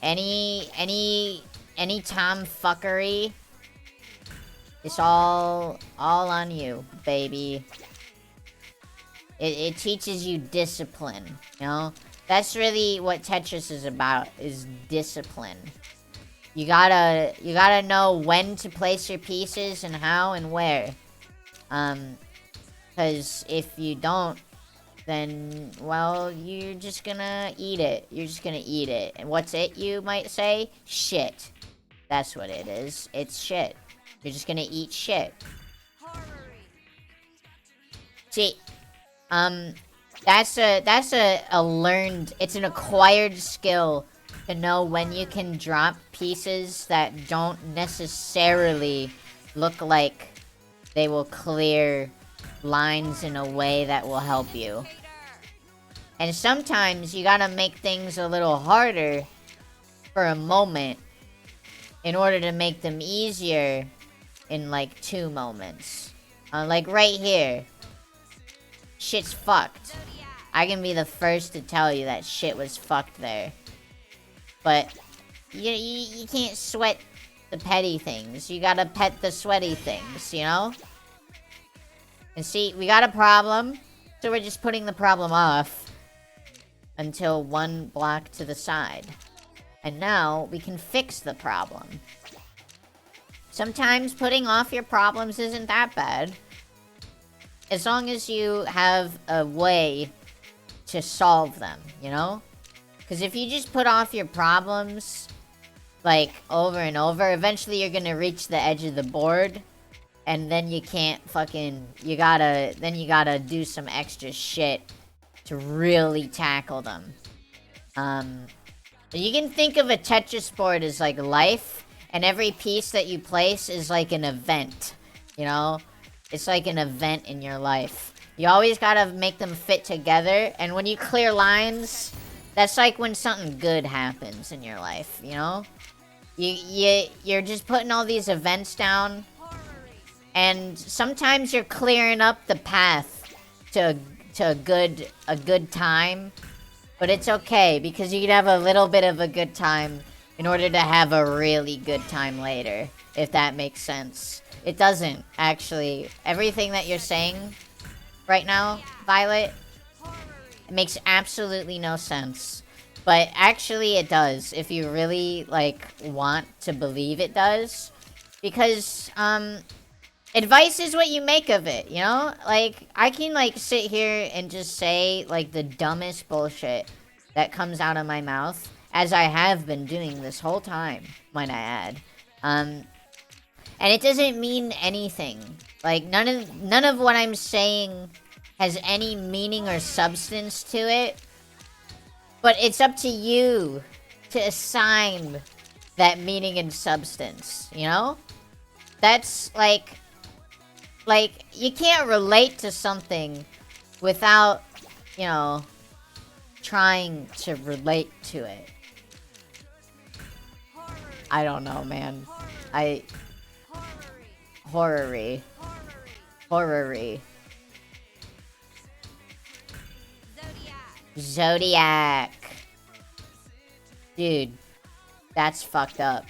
Any tomfuckery, it's all on you, baby. It teaches you discipline, you know? That's really what Tetris is about, is discipline. You gotta know when to place your pieces and how and where. Cause if you don't, then, well, you're just gonna eat it. You're just gonna eat it. And what's it, you might say? Shit. That's what it is. It's shit. You're just gonna eat shit. Horror-y. See, that's a learned, it's an acquired skill to know when you can drop pieces that don't necessarily look like they will clear lines in a way that will help you. Hater. And sometimes you gotta make things a little harder for a moment in order to make them easier in like 2 moments. Like right here. Shit's fucked. Zodiac. I can be the first to tell you that shit was fucked there. But you can't sweat the petty things. You gotta pet the sweaty things, you know? And see, we got a problem, so we're just putting the problem off until 1 block to the side. And now we can fix the problem. Sometimes putting off your problems isn't that bad. As long as you have a way to solve them, you know? Because if you just put off your problems, like, over and over, eventually you're gonna reach the edge of the board. And then you can't fucking... you gotta do some extra shit to really tackle them. You can think of a Tetris board as like life, and every piece that you place is like an event, you know? It's like an event in your life. You always gotta make them fit together, and when you clear lines, that's like when something good happens in your life, you know? You're just putting all these events down, and sometimes you're clearing up the path to a good time. But it's okay, because you can have a little bit of a good time in order to have a really good time later, if that makes sense. It doesn't, actually. Everything that you're saying right now, Violet, it makes absolutely no sense. But actually it does, if you really, like, want to believe it does. Because, advice is what you make of it, you know? Like, I can, like, sit here and just say, like, the dumbest bullshit that comes out of my mouth, as I have been doing this whole time, might I add. And it doesn't mean anything. Like, none of what I'm saying has any meaning or substance to it. But it's up to you to assign that meaning and substance, you know? That's, like, you can't relate to something without, you know, trying to relate to it. I don't know, man. Horror-y. Horror-y. Zodiac. Dude, that's fucked up.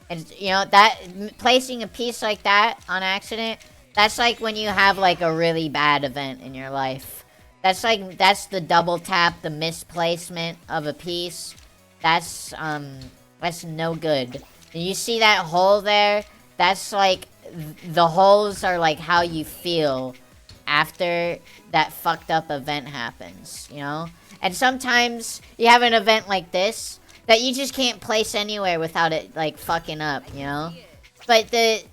And, you know, that, placing a piece like that on accident, that's like when you have, like, a really bad event in your life. That's like, that's the double tap, the misplacement of a piece. That's no good. And you see that hole there? That's like, the holes are like how you feel after that fucked up event happens, you know? And sometimes you have an event like this that you just can't place anywhere without it like fucking up, you know? But the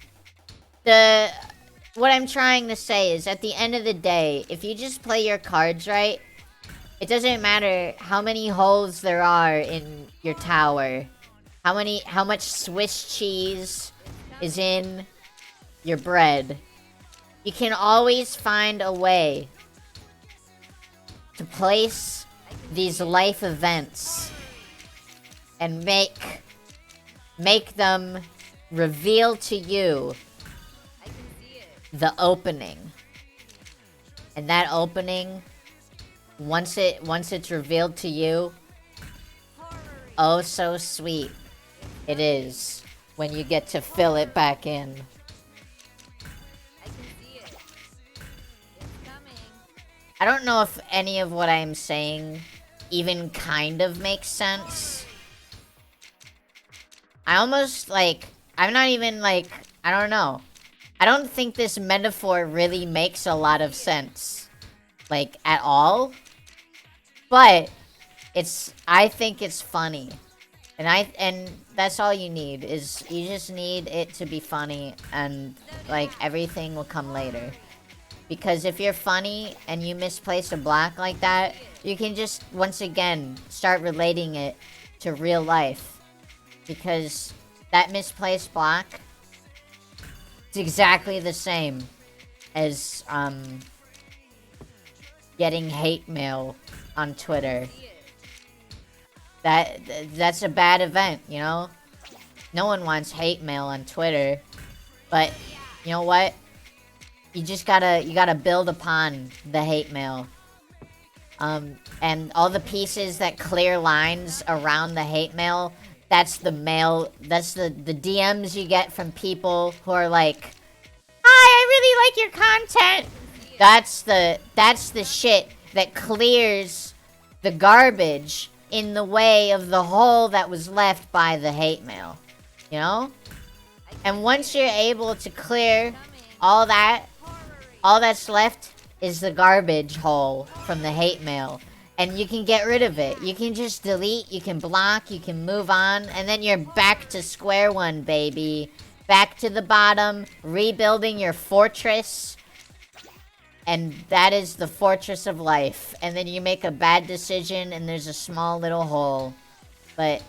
what I'm trying to say is, at the end of the day, if you just play your cards right, it doesn't matter how many holes there are in your tower, how much Swiss cheese is in your bread. You can always find a way to place these life events and make them reveal to you the opening. And that opening, once it's revealed to you, oh so sweet it is when you get to fill it back in. I don't know if any of what I'm saying even kind of makes sense. I almost, like, I'm not even, like, I don't know. I don't think this metaphor really makes a lot of sense. Like, at all. But, I think it's funny. And that's all you need, is you just need it to be funny, and, like, everything will come later. Because if you're funny and you misplace a block like that, you can just, once again, start relating it to real life. Because that misplaced block, it's exactly the same as, getting hate mail on Twitter. That's a bad event, you know? No one wants hate mail on Twitter. But, you know what? You gotta build upon the hate mail. And all the pieces that clear lines around the hate mail, that's the DMs you get from people who are like, "Hi, I really like your content." That's the shit that clears the garbage in the way of the hole that was left by the hate mail. You know? And once you're able to clear all that, all that's left is the garbage hole from the hate mail. And you can get rid of it. You can just delete, you can block, you can move on, and then you're back to square one, baby. Back to the bottom, rebuilding your fortress. And that is the fortress of life. And then you make a bad decision and there's a small little hole. But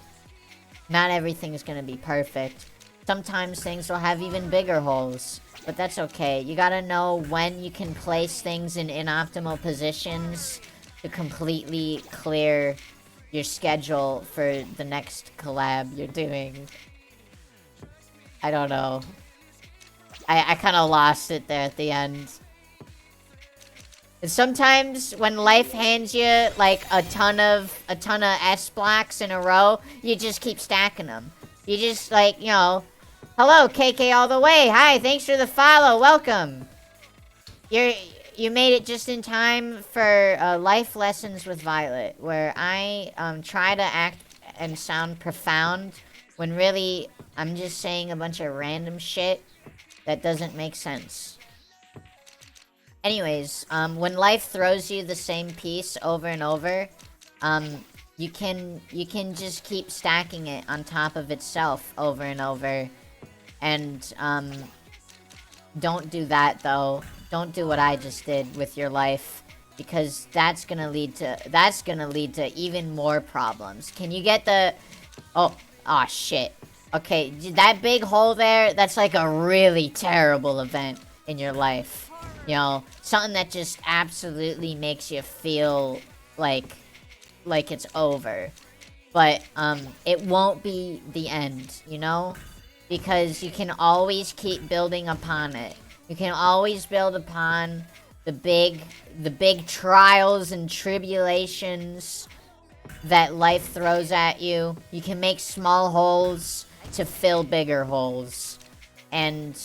not everything is gonna be perfect. Sometimes things will have even bigger holes. But that's okay. You gotta know when you can place things in inoptimal positions to completely clear your schedule for the next collab you're doing. I don't know. I kind of lost it there at the end. And sometimes when life hands you like a ton of S blocks in a row, you just keep stacking them. You just, like, you know, hello KK all the way. Hi, thanks for the follow. Welcome. You made it just in time for Life Lessons with Violet, where I try to act and sound profound when really I'm just saying a bunch of random shit that doesn't make sense. Anyways, when life throws you the same piece over and over, you can just keep stacking it on top of itself over and over. And don't do that though. Don't do what I just did with your life, because that's gonna lead to even more problems. Can you get the oh shit. Okay, that big hole there, that's like a really terrible event in your life. You know, something that just absolutely makes you feel like it's over. But it won't be the end, you know? Because you can always keep building upon it. You can always build upon the big trials and tribulations that life throws at you. You can make small holes to fill bigger holes. And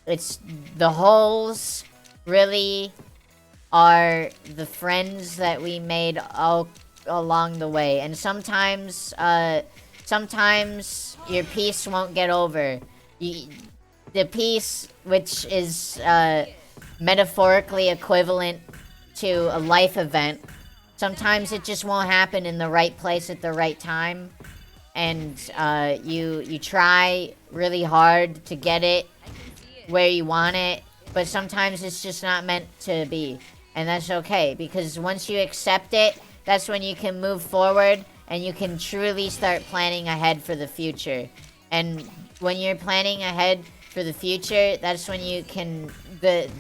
it's the holes really are the friends that we made all along the way. And sometimes, sometimes your piece won't get over. The piece, which is, metaphorically equivalent to a life event, sometimes it just won't happen in the right place at the right time. And, you try really hard to get it where you want it, but sometimes it's just not meant to be. And that's okay, because once you accept it, that's when you can move forward and you can truly start planning ahead for the future. And when you're planning ahead for the future, that's when you can, the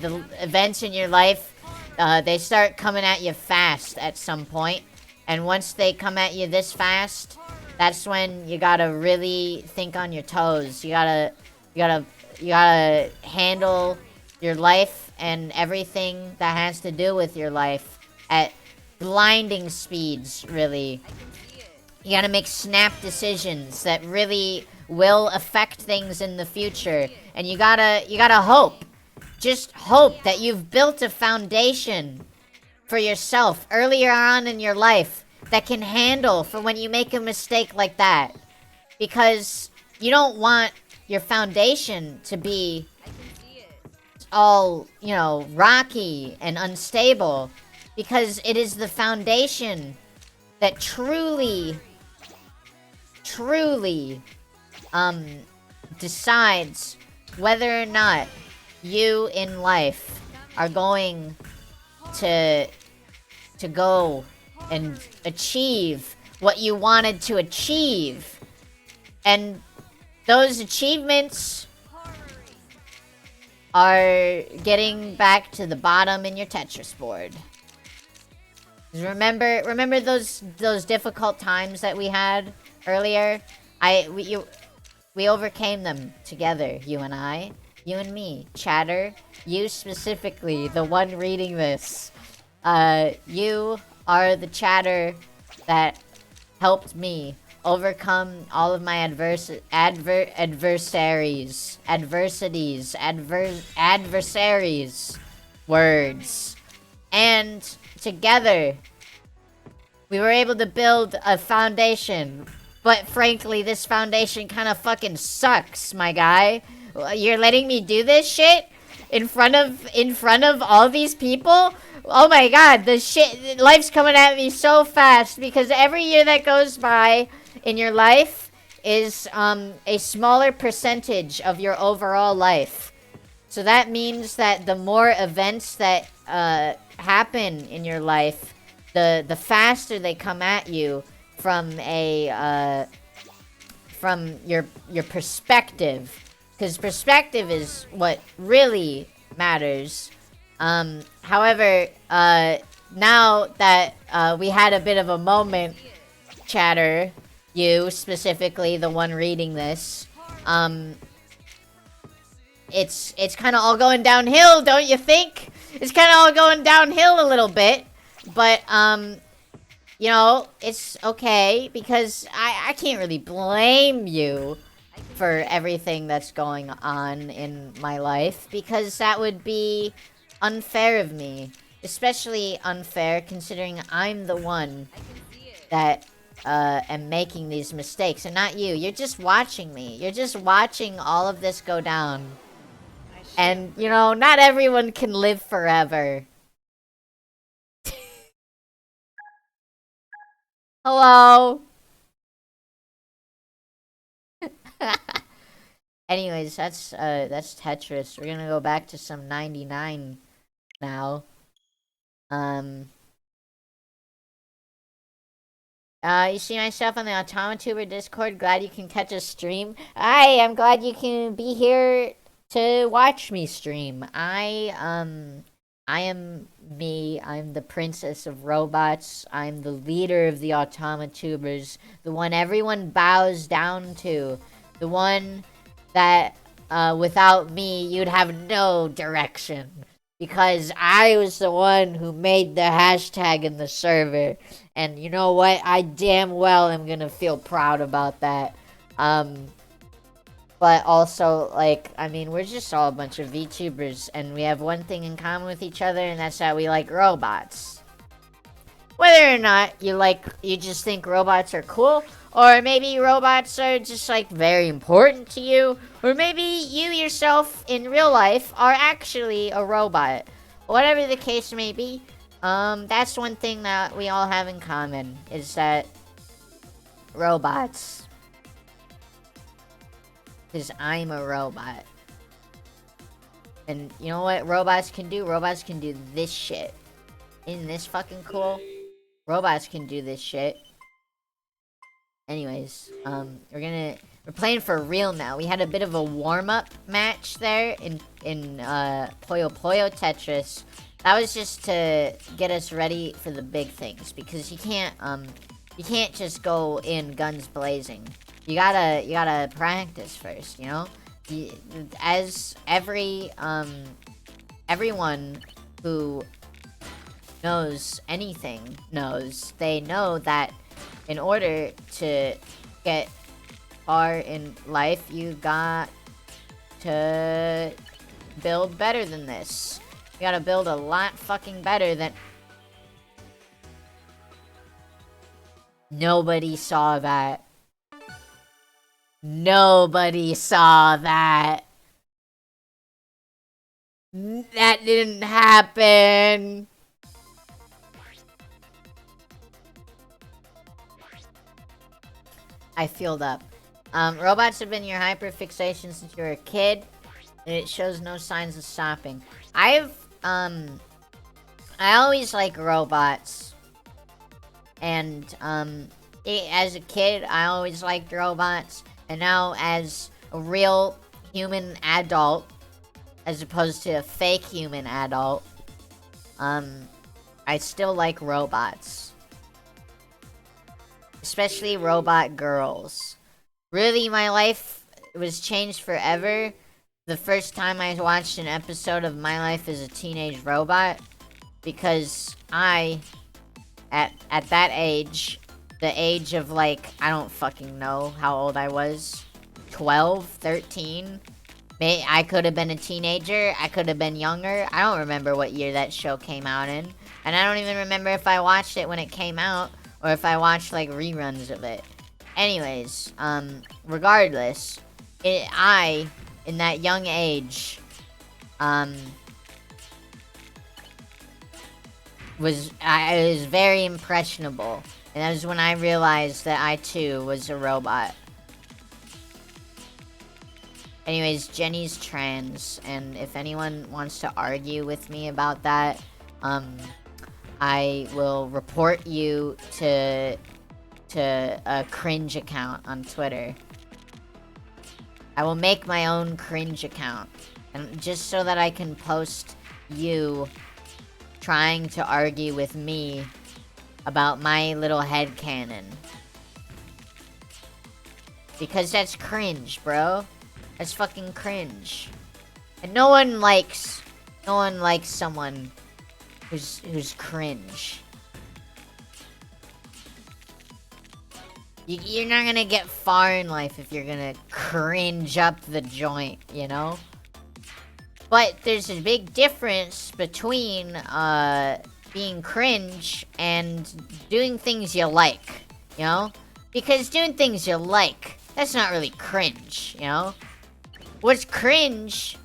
events in your life, they start coming at you fast at some point. And once they come at you this fast, that's when you gotta really think on your toes. You gotta handle your life and everything that has to do with your life at blinding speeds, really. You gotta make snap decisions that really will affect things in the future. And you gotta hope. Just hope that you've built a foundation for yourself earlier on in your life that can handle for when you make a mistake like that. Because you don't want your foundation to be all, you know, rocky and unstable, because it is the foundation that truly decides whether or not you in life are going to go and achieve what you wanted to achieve. And those achievements are getting back to the bottom in your Tetris board. Remember those difficult times that we had earlier? We overcame them together, you and I. You and me, chatter. You specifically, the one reading this. You are the chatter that helped me overcome all of my adversaries, words. And together, we were able to build a foundation. But frankly, this foundation kind of fucking sucks, my guy. You're letting me do this shit in front of all these people? Oh my god, life's coming at me so fast, because every year that goes by in your life is a smaller percentage of your overall life. So that means that the more events that happen in your life, the faster they come at you from from your perspective. Because perspective is what really matters. However, now that we had a bit of a moment, chatter, you specifically, the one reading this, it's kind of all going downhill, don't you think? It's kind of all going downhill a little bit, but you know, it's okay, because I can't really blame you for everything that's going on in my life, because that would be unfair of me. Especially unfair considering I'm the one that am making these mistakes, and not you. You're just watching me. You're just watching all of this go down. And, you know, not everyone can live forever. Hello? Anyways, that's Tetris. We're gonna go back to some 99 now. You see myself on the Automatuber Discord. Glad you can catch a stream. I'm glad you can be here to watch me stream. I am me. I'm the princess of robots. I'm the leader of the Automatubers. The one everyone bows down to. The one that, without me, you'd have no direction. Because I was the one who made the hashtag in the server. And you know what? I damn well am gonna feel proud about that. But also, like, I mean, we're just all a bunch of VTubers. And we have one thing in common with each other, and that's that we like robots. Whether or not you just think robots are cool, or maybe robots are just like very important to you, or maybe you yourself in real life are actually a robot. Whatever the case may be, that's one thing that we all have in common is that robots. Because I'm a robot. And you know what robots can do? Robots can do this shit. Isn't this fucking cool? Robots can do this shit. Anyways, we're playing for real now. We had a bit of a warm-up match there in Puyo Puyo Tetris. That was just to get us ready for the big things, because you can't just go in guns blazing. You gotta practice first, you know? As everyone who knows anything knows, they know that in order to get far in life, you got to build better than this. You gotta build a lot fucking better than... Nobody saw that. Nobody saw that. That didn't happen. I fueled up. Robots have been your hyperfixation since you were a kid, and it shows no signs of stopping. I always like robots. And, as a kid, I always liked robots. And now, as a real human adult, as opposed to a fake human adult, I still like robots. Especially robot girls. Really, my life was changed forever the first time I watched an episode of My Life as a Teenage Robot. Because I, at that age, the age of like, I don't fucking know how old I was. 12, 13. I could have been a teenager. I could have been younger. I don't remember what year that show came out in. And I don't even remember if I watched it when it came out, or if I watched, like, reruns of it. Anyways, regardless, I, in that young age, was very impressionable. And that was when I realized that I, too, was a robot. Anyways, Jenny's trans, and if anyone wants to argue with me about that, I will report you to a cringe account on Twitter. I will make my own cringe account, and just so that I can post you trying to argue with me about my little headcanon. Because that's cringe, bro. That's fucking cringe. And no one likes someone who's cringe. You're not gonna get far in life if you're gonna cringe up the joint, you know? But there's a big difference between, being cringe and doing things you like, you know? Because doing things you like, that's not really cringe, you know? What's cringe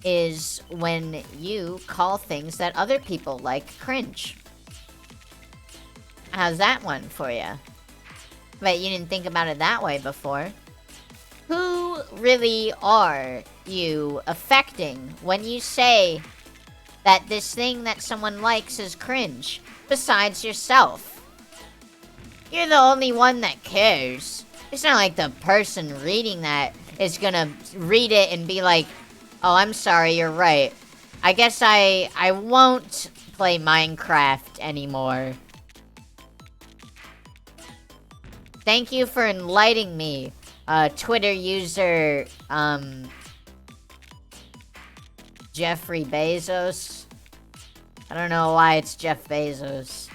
is when you call things that other people like cringe. How's that one for you? Bet you didn't think about it that way before. Who really are you affecting when you say that this thing that someone likes is cringe, besides yourself? You're the only one that cares. It's not like the person reading that is gonna read it and be like, oh, I'm sorry, you're right. I guess I won't play Minecraft anymore. Thank you for enlightening me, Twitter user, Jeffrey Bezos. I don't know why it's Jeff Bezos.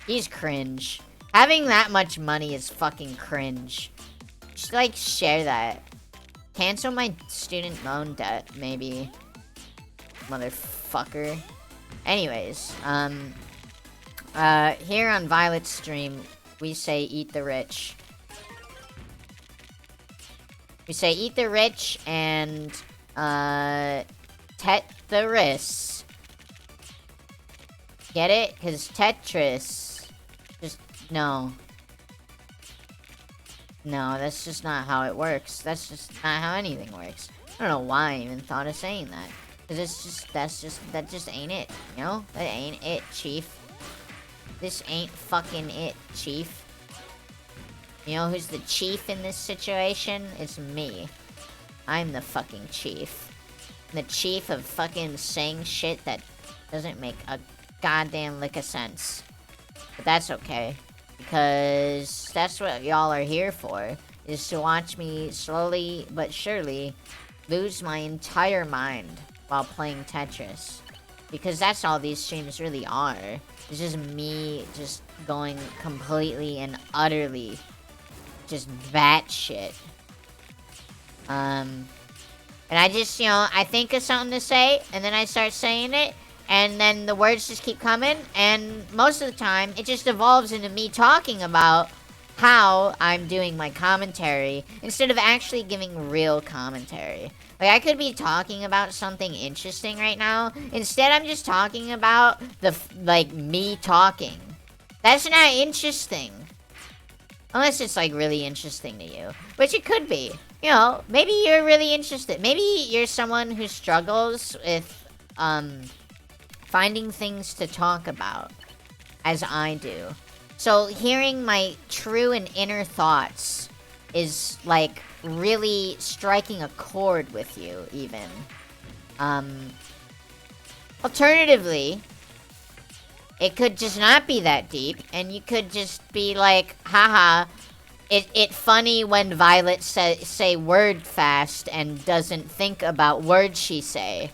He's cringe. Having that much money is fucking cringe. Just, like, share that. Cancel my student loan debt, maybe. Motherfucker. Anyways, Here on Violet's stream, we say eat the rich. We say eat the rich and, Tetris. Get it? Because Tetris. Just, no. No, that's just not how it works. That's just not how anything works. I don't know why I even thought of saying that. Because that just ain't it, you know? That ain't it, chief. This ain't fucking it, chief. You know who's the chief in this situation? It's me. I'm the fucking chief. The chief of fucking saying shit that doesn't make a goddamn lick of sense. But that's okay. Because that's what y'all are here for. Is to watch me slowly but surely lose my entire mind while playing Tetris. Because that's all these streams really are. It's just me just going completely and utterly just batshit. And I just, you know, I think of something to say, and then I start saying it, and then the words just keep coming, and most of the time, it just evolves into me talking about how I'm doing my commentary, instead of actually giving real commentary. Like, I could be talking about something interesting right now, instead I'm just talking about me talking. That's not interesting. Unless it's, like, really interesting to you. Which it could be. You know, maybe you're really interested. Maybe you're someone who struggles with, finding things to talk about. As I do. So, hearing my true and inner thoughts is, like, really striking a chord with you, even. Alternatively, it could just not be that deep, and you could just be like, haha, it funny when Violet say word fast and doesn't think about words she say.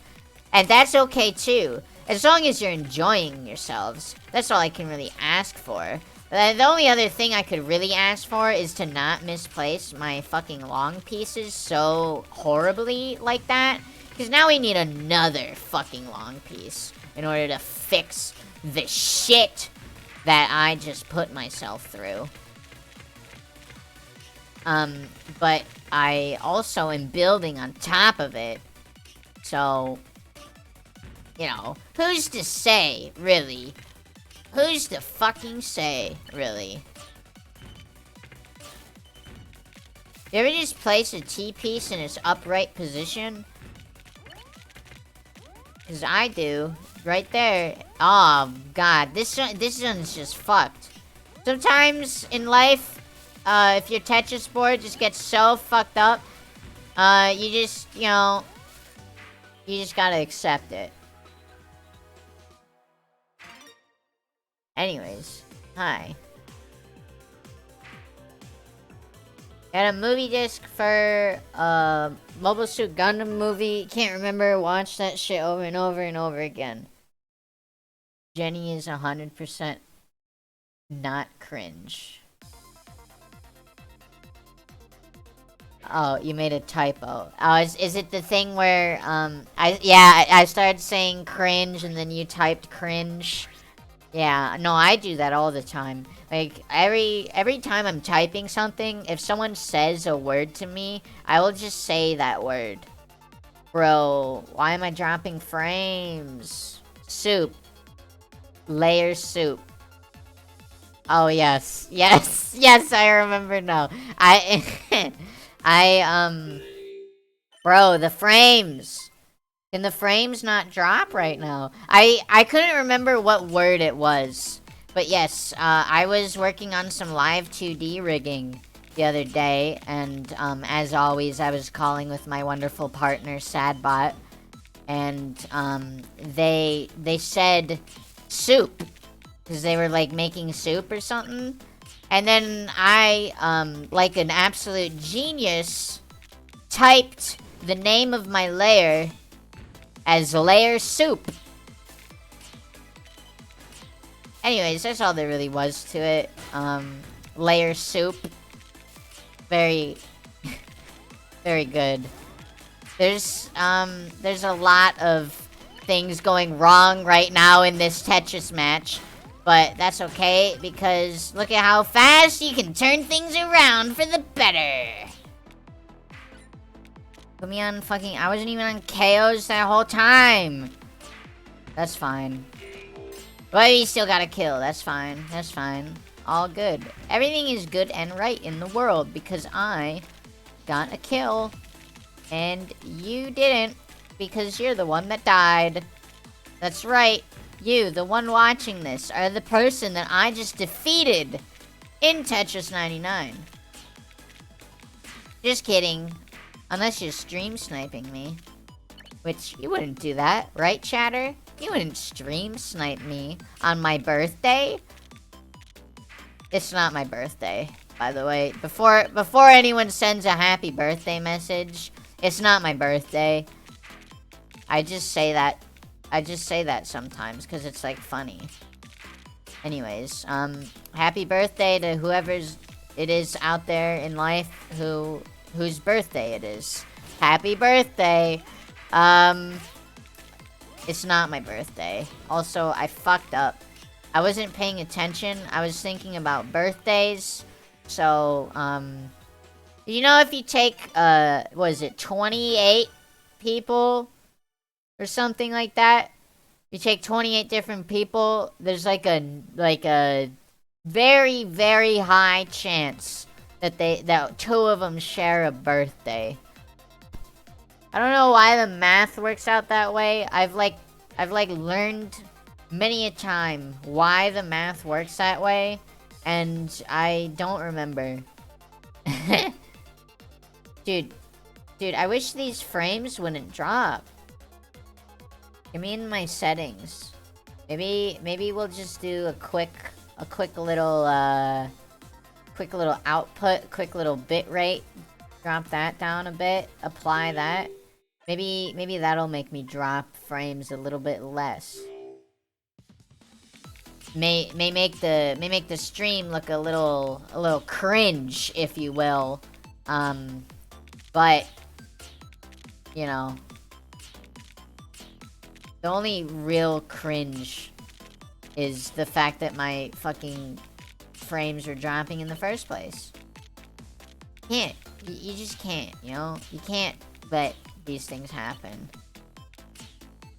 And that's okay too. As long as you're enjoying yourselves. That's all I can really ask for. The only other thing I could really ask for is to not misplace my fucking long pieces so horribly like that. Because now we need another fucking long piece in order to fix the shit that I just put myself through. But I also am building on top of it. So, you know, who's to say, really? Who's to fucking say, really? You ever just place a T-piece in its upright position? Because I do. Right there. Oh, God. This one's just fucked. Sometimes in life, if your Tetris board just gets so fucked up, you just, you know, you just gotta accept it. Anyways, hi. Got a movie disc for Mobile Suit Gundam movie. Can't remember. Watch that shit over and over and over again. Jenny is 100% not cringe. Oh, you made a typo. Oh, is it the thing where I started saying cringe and then you typed cringe? Yeah, no, I do that all the time. Like, every time I'm typing something, if someone says a word to me, I will just say that word. Bro, why am I dropping frames? Soup. Layer soup. Oh, yes. Yes, yes, I remember now. Bro, the frames. Can the frames not drop right now? I couldn't remember what word it was. But yes, I was working on some live 2D rigging the other day. And as always, I was calling with my wonderful partner, Sadbot. And they said soup. Because they were like making soup or something. And then I, like an absolute genius, typed the name of my layer as layer soup. Anyways, that's all there really was to it. Layer soup. Very, very good. There's a lot of things going wrong right now in this Tetris match. But that's okay, because look at how fast you can turn things around for the better. Put me on fucking... I wasn't even on KOs that whole time. That's fine. But you still got a kill. That's fine. That's fine. All good. Everything is good and right in the world because I got a kill and you didn't because you're the one that died. That's right. You, the one watching this, are the person that I just defeated in Tetris 99. Just kidding. Unless you're stream sniping me. Which, you wouldn't do that, right, chatter? You wouldn't stream snipe me on my birthday. It's not my birthday, by the way. Before anyone sends a happy birthday message, it's not my birthday. I just say that sometimes because it's like funny. Anyways, happy birthday to whoever's it is out there in life whose birthday it is. Happy birthday. It's not my birthday. Also, I fucked up. I wasn't paying attention. I was thinking about birthdays. So, you know, if you take, what is it, 28 people or something like that? You take 28 different people, there's like a very, very high chance that two of them share a birthday. I don't know why the math works out that way. I've learned many a time why the math works that way, and I don't remember. Dude, I wish these frames wouldn't drop. Give me in my settings. Maybe we'll just do a quick little output, quick little bit rate. Drop that down a bit. Apply that. Maybe that'll make me drop frames a little bit less. May make the stream look a little cringe, if you will. But you know, the only real cringe is the fact that my fucking frames are dropping in the first place. Can't. You just can't, you know? You can't let these things happen.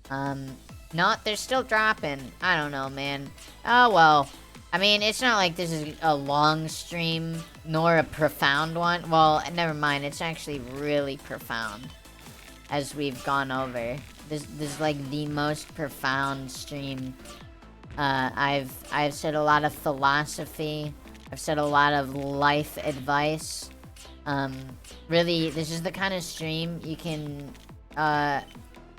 They're still dropping. I don't know, man. Oh, well. I mean, it's not like this is a long stream, nor a profound one. Well, never mind. It's actually really profound, as we've gone over. This is like the most profound stream. I've said a lot of philosophy. I've said a lot of life advice. Really, this is the kind of stream you can,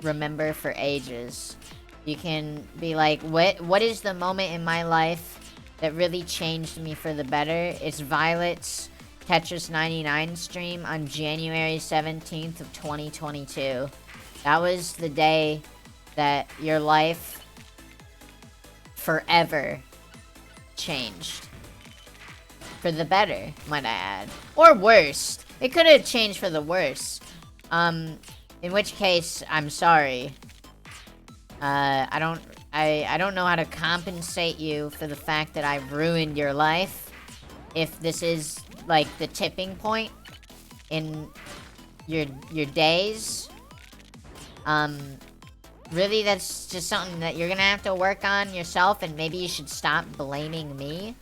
remember for ages. You can be like, what is the moment in my life that really changed me for the better? It's Violet's Tetris 99 stream on January 17th of 2022. That was the day that your life forever changed. For the better, might I add. Or worse. It could have changed for the worse. In which case, I'm sorry. I don't know how to compensate you for the fact that I've ruined your life. If this is, like, the tipping point in your days. Really, that's just something that you're gonna have to work on yourself, and maybe you should stop blaming me.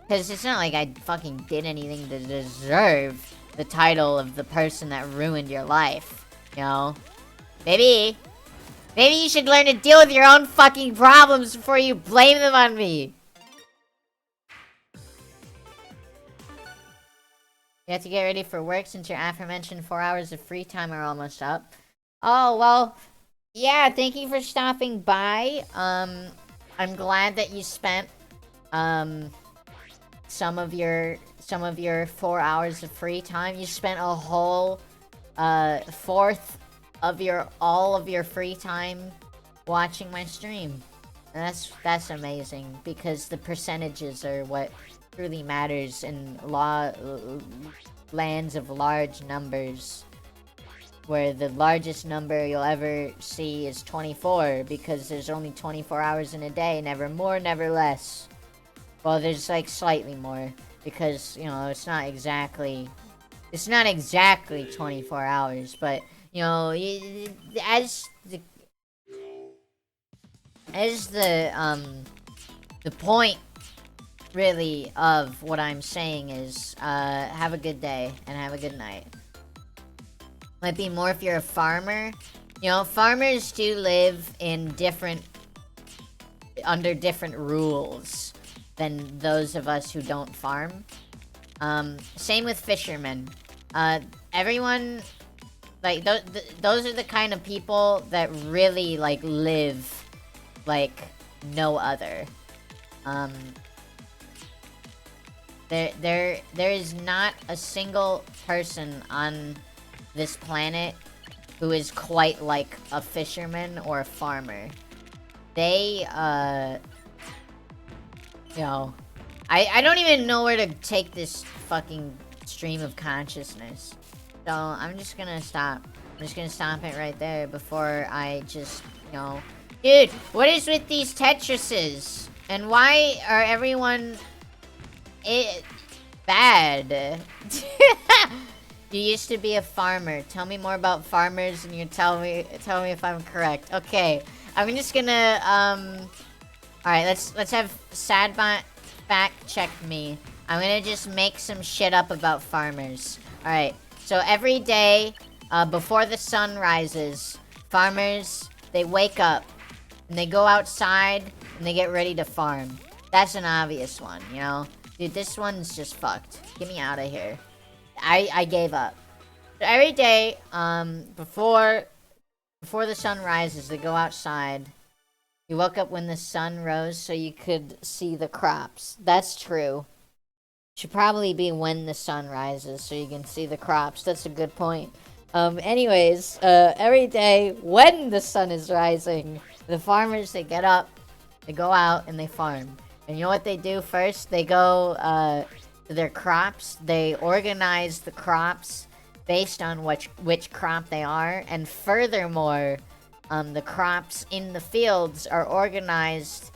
Because it's not like I fucking did anything to deserve the title of the person that ruined your life, you know? Maybe you should learn to deal with your own fucking problems before you blame them on me. You have to get ready for work since your aforementioned 4 hours of free time are almost up. Oh, well, yeah, thank you for stopping by. I'm glad that you spent, some of your 4 hours of free time. You spent a whole, fourth of all of your free time watching my stream. And that's amazing, because the percentages are what truly matters in lands of large numbers. where the largest number you'll ever see is 24, because there's only 24 hours in a day, never more, never less. Well, there's like slightly more, because, you know, it's not exactly 24 hours, but, you know, as the point really of what I'm saying is, have a good day and have a good night. Might be more if you're a farmer. You know, farmers do live in under different rules than those of us who don't farm. Same with fishermen. Everyone, like, those are the kind of people that really, like, live like no other. There is not a single person on this planet who is quite like a fisherman or a farmer. They, you know, I don't even know where to take this fucking stream of consciousness. So I'm just gonna stop. I'm just gonna stop it right there before I just, you know... Dude, what is with these Tetrises? And why are everyone... bad? You used to be a farmer. Tell me more about farmers and you tell me if I'm correct. Okay, I'm just gonna, alright, let's have Sadbot fact check me. I'm gonna just make some shit up about farmers. Alright, so every day, before the sun rises, farmers, they wake up, and they go outside, and they get ready to farm. That's an obvious one, you know? Dude, this one's just fucked. Get me out of here. I gave up. So every day, before the sun rises, they go outside. You woke up when the sun rose so you could see the crops. That's true. Should probably be when the sun rises so you can see the crops. That's a good point. Anyways, every day when the sun is rising, the farmers, they get up, they go out, and they farm. And you know what they do first? They go, to their crops. They organize the crops based on which crop they are. And furthermore, the crops in the fields are organized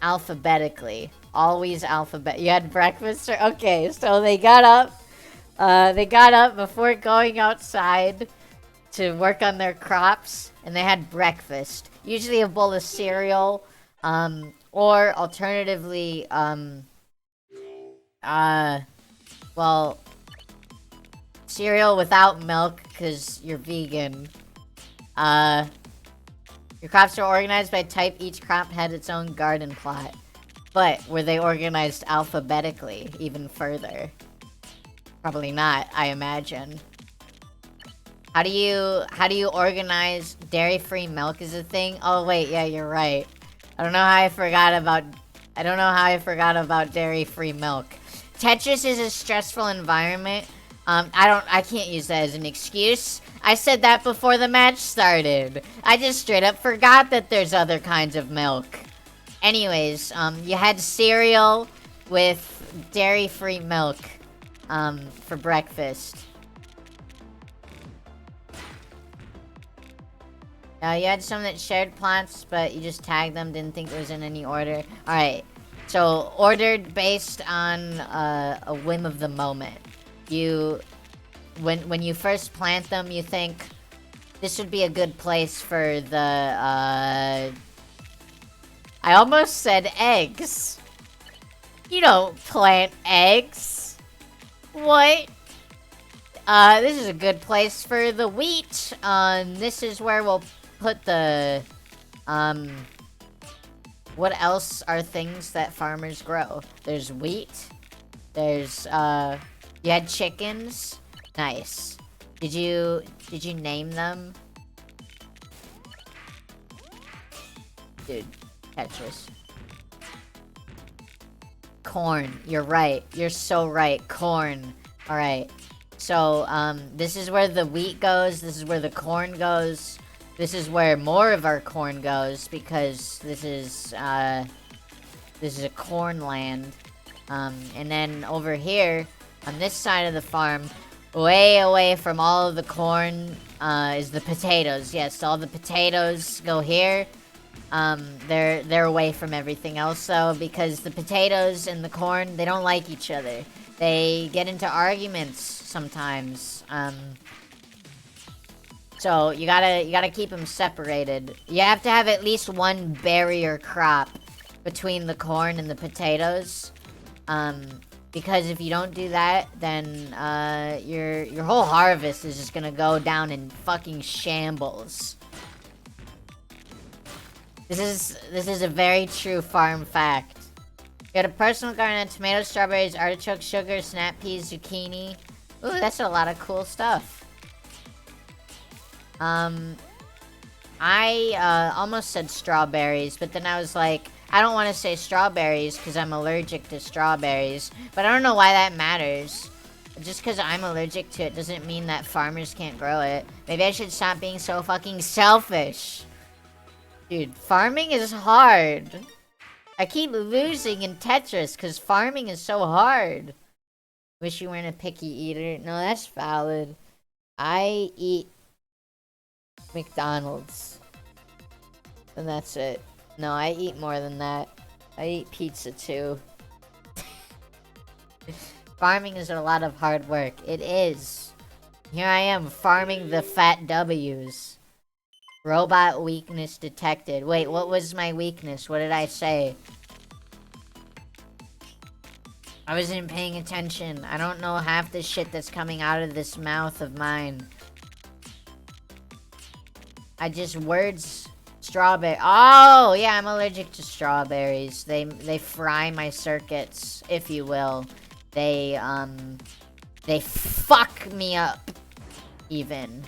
alphabetically. Always alphabet. You had breakfast? Okay, so they got up before going outside to work on their crops, and they had breakfast. Usually a bowl of cereal, or alternatively, well, cereal without milk, because you're vegan. Your crops are organized by type. Each crop had its own garden plot. But were they organized alphabetically even further? Probably not, I imagine. How do you organize dairy-free milk is a thing? Oh wait, yeah, you're right. I don't know how I forgot about dairy-free milk. Tetris is a stressful environment. I can't use that as an excuse. I said that before the match started. I just straight up forgot that there's other kinds of milk. Anyways, you had cereal with dairy-free milk, for breakfast. You had some that shared plots, but you just tagged them, didn't think it was in any order. Alright, so ordered based on a whim of the moment. When you first plant them, you think, this would be a good place for the, I almost said eggs. You don't plant eggs. What? This is a good place for the wheat. This is where we'll put the, what else are things that farmers grow? There's wheat. There's, you had chickens. Nice. Did you name them? Dude, Tetris. Corn. You're right. You're so right. Corn. Alright. So, this is where the wheat goes. This is where the corn goes. This is where more of our corn goes, because this is a corn land. And then over here, on this side of the farm, way away from all of the corn, is the potatoes. Yes, all the potatoes go here. They're away from everything else though, because the potatoes and the corn, they don't like each other. They get into arguments sometimes. So you gotta keep them separated. You have to have at least one barrier crop between the corn and the potatoes. Because if you don't do that, then your whole harvest is just gonna go down in fucking shambles. This is a very true farm fact. You got a personal garden of tomatoes, strawberries, artichoke, sugar, snap peas, zucchini. Ooh, that's a lot of cool stuff. I almost said strawberries, but then I was like, I don't want to say strawberries because I'm allergic to strawberries. But I don't know why that matters. Just because I'm allergic to it doesn't mean that farmers can't grow it. Maybe I should stop being so fucking selfish. Dude, farming is hard. I keep losing in Tetris because farming is so hard. Wish you weren't a picky eater. No, that's valid. I eat McDonald's. And that's it. No, I eat more than that. I eat pizza too. Farming is a lot of hard work. It is. Here I am farming the fat W's. Robot weakness detected. Wait, what was my weakness? What did I say? I wasn't paying attention. I don't know half the shit that's coming out of this mouth of mine. I just words... Strawberry. Oh, yeah, I'm allergic to strawberries. They fry my circuits, if you will. They fuck me up, even.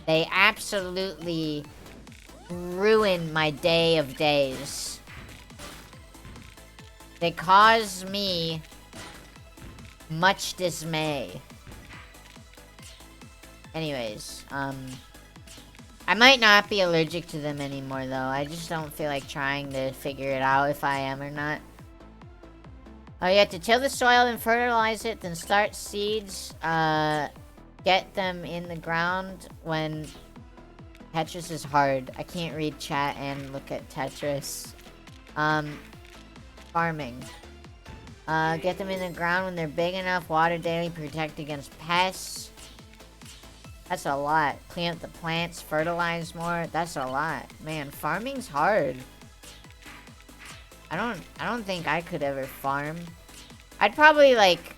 They absolutely ruin my day of days. They cause me much dismay. Anyways, I might not be allergic to them anymore, though. I just don't feel like trying to figure it out if I am or not. Oh, you have to till the soil and fertilize it, then start seeds. Get them in the ground when... Tetris is hard. I can't read chat and look at Tetris. Farming. Get them in the ground when they're big enough. Water daily. Protect against pests. That's a lot. Clean up the plants, fertilize more. That's a lot. Man, farming's hard. I don't think I could ever farm. I'd probably like...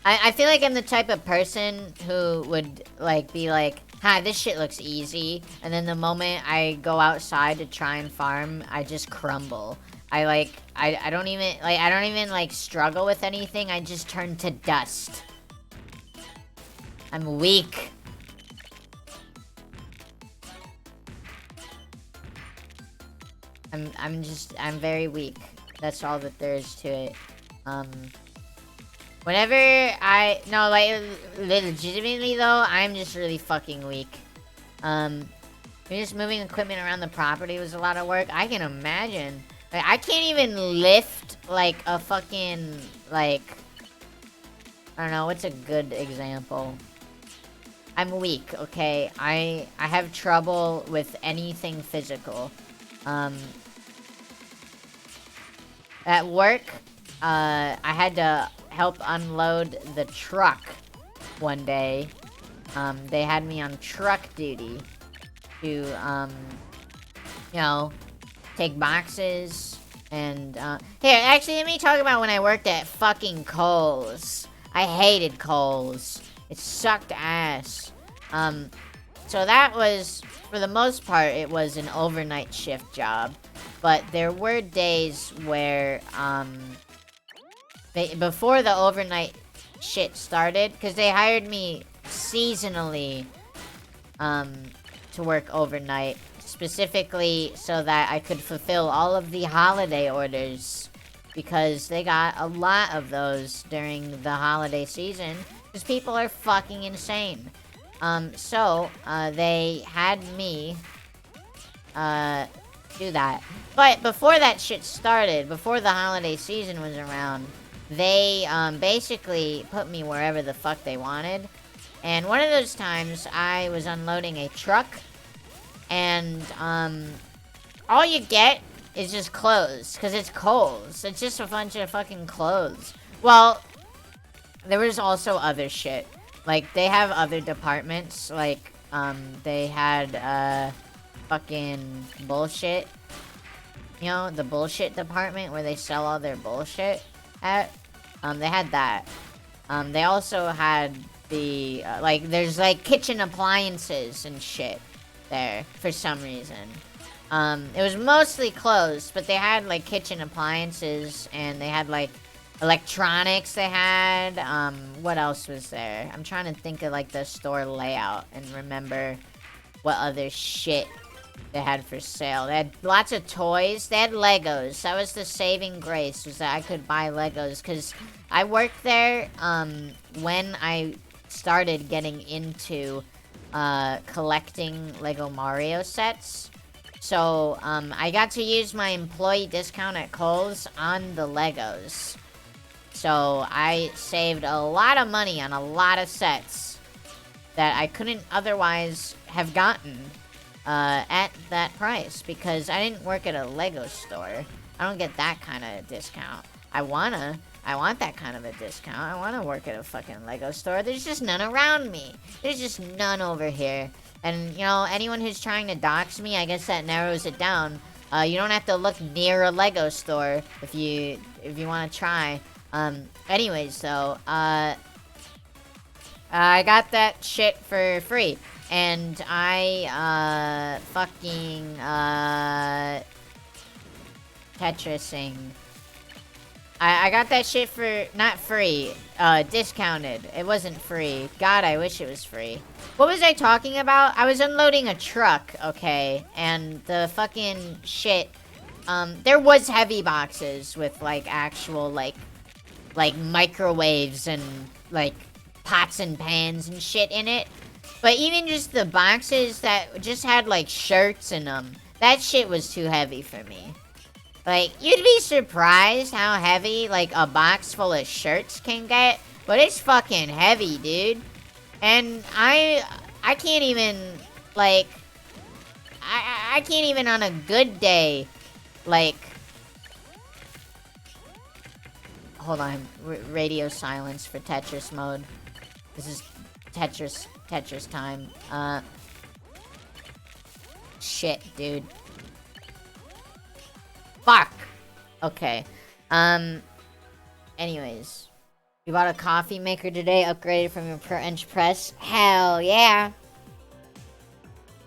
I feel like I'm the type of person who would like be like, hi, this shit looks easy. And then the moment I go outside to try and farm, I just crumble. I don't even like struggle with anything. I just turn to dust. I'm weak. I'm very weak. That's all that there is to it. Legitimately though, I'm just really fucking weak. Just moving equipment around the property was a lot of work. I can imagine. Like, I can't even lift, like, a fucking, like... I don't know, what's a good example? I'm weak, okay? I have trouble with anything physical. At work, I had to help unload the truck one day. They had me on truck duty to, you know, take boxes and, here, actually, let me talk about when I worked at fucking Kohl's. I hated Kohl's. It sucked ass. So that was, for the most part, it was an overnight shift job. But there were days where, before the overnight shit started, because they hired me seasonally, to work overnight, specifically so that I could fulfill all of the holiday orders, because they got a lot of those during the holiday season, because people are fucking insane. So they had me, do that. But before that shit started, before the holiday season was around, they, basically put me wherever the fuck they wanted. And one of those times, I was unloading a truck, and, all you get is just clothes, because it's Kohl's. It's just a bunch of fucking clothes. Well, there was also other shit. Like, they have other departments, like, they had, fucking bullshit. You know, the bullshit department where they sell all their bullshit at. They had that. They also had the, like, there's, like, kitchen appliances and shit there for some reason. It was mostly closed, but they had, like, kitchen appliances, and they had, like, electronics they had. What else was there? I'm trying to think of, like, the store layout and remember what other shit they had for sale. They had lots of toys. They had Legos. That was the saving grace, was that I could buy Legos, because I worked there, when I started getting into, collecting Lego Mario sets. So, I got to use my employee discount at Kohl's on the Legos. So, I saved a lot of money on a lot of sets that I couldn't otherwise have gotten, at that price, because I didn't work at a Lego store. I don't get that kind of discount. I want that kind of a discount. I wanna work at a fucking Lego store. There's just none around me. There's just none over here. And, you know, anyone who's trying to dox me, I guess that narrows it down. You don't have to look near a Lego store if you want to try. Anyways, though, I got that shit for free. And I, fucking, Tetrising. I got that shit for, not free, discounted. It wasn't free. God, I wish it was free. What was I talking about? I was unloading a truck, okay, and the fucking shit, there was heavy boxes with, like, actual, like, microwaves and, like, pots and pans and shit in it. But even just the boxes that just had, like, shirts in them, that shit was too heavy for me. Like, you'd be surprised how heavy, like, a box full of shirts can get. But it's fucking heavy, dude. And I can't even, like... I can't even on a good day, like... Hold on. Radio silence for Tetris mode. This is Tetris time. Shit, dude. Fuck! Okay. Anyways. You bought a coffee maker today, upgraded from your French press? Hell yeah!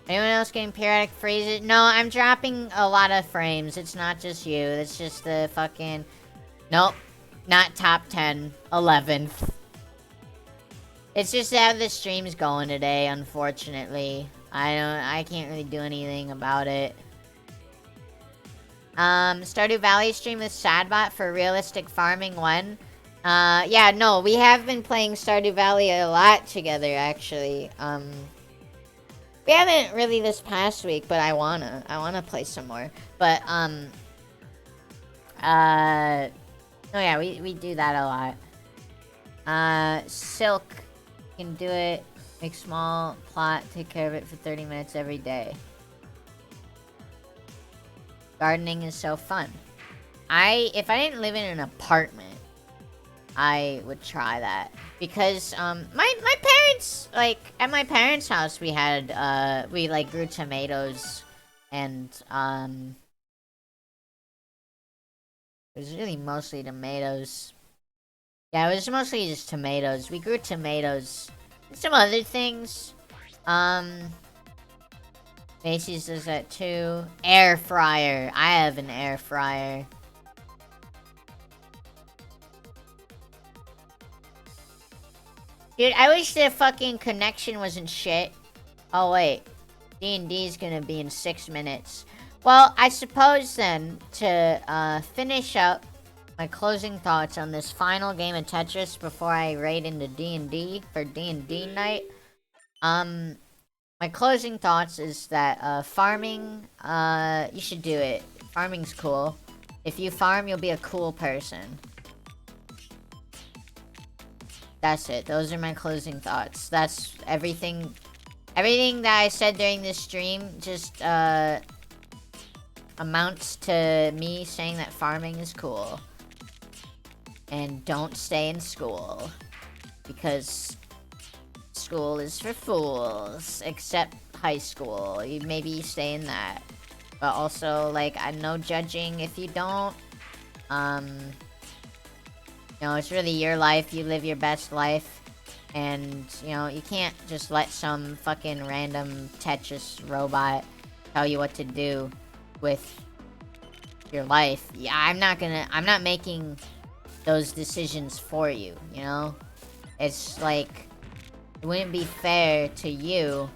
Anyone else getting periodic freezes? No, I'm dropping a lot of frames. It's not just you. It's just the fucking... Nope. Not top 10. 11th. It's just how the stream's going today, unfortunately. I can't really do anything about it. Stardew Valley stream with Sadbot for realistic farming when? Yeah, no, we have been playing Stardew Valley a lot together, actually. We haven't really this past week, but I wanna play some more. But, oh yeah, we do that a lot. Silk can do it. Make small plot, take care of it for 30 minutes every day. Gardening is so fun. If I didn't live in an apartment, I would try that. Because, my parents, like, at my parents' house, we had, we, like, grew tomatoes, and, it was really mostly tomatoes. Yeah, it was mostly just tomatoes. We grew tomatoes. And some other things. Macy's does that too. Air fryer. I have an air fryer. Dude, I wish the fucking connection wasn't shit. Oh, wait. D&D is gonna be in 6 minutes. Well, I suppose then, to finish up my closing thoughts on this final game of Tetris before I raid into D&D for D&D night. My closing thoughts is that, farming, you should do it. Farming's cool. If you farm, you'll be a cool person. That's it. Those are my closing thoughts. That's everything. Everything that I said during this stream just amounts to me saying that farming is cool. And don't stay in school. Because school is for fools. Except high school. Maybe you stay in that. But also, like, I'm no judging if you don't. You know, it's really your life. You live your best life. And, you know, you can't just let some fucking random Tetris robot tell you what to do with your life. Yeah, I'm not making those decisions for you, you know? It's like, it wouldn't be fair to you.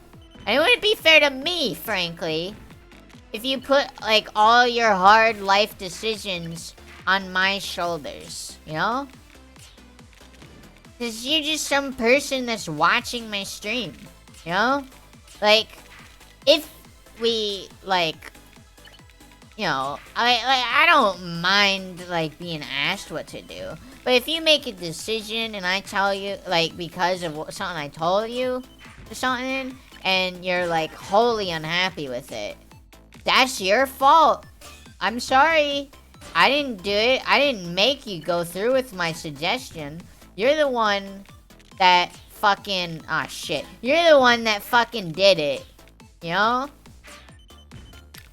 And it wouldn't be fair to me, frankly, if you put, like, all your hard life decisions on my shoulders, you know? Because you're just some person that's watching my stream, you know? Like, if we, like, you know, I don't mind, like, being asked what to do. But if you make a decision and I tell you, like, because of something I told you or something, and you're, like, wholly unhappy with it, that's your fault. I'm sorry. I didn't do it. I didn't make you go through with my suggestion. You're the one that fucking... Ah, shit. You're the one that fucking did it. You know?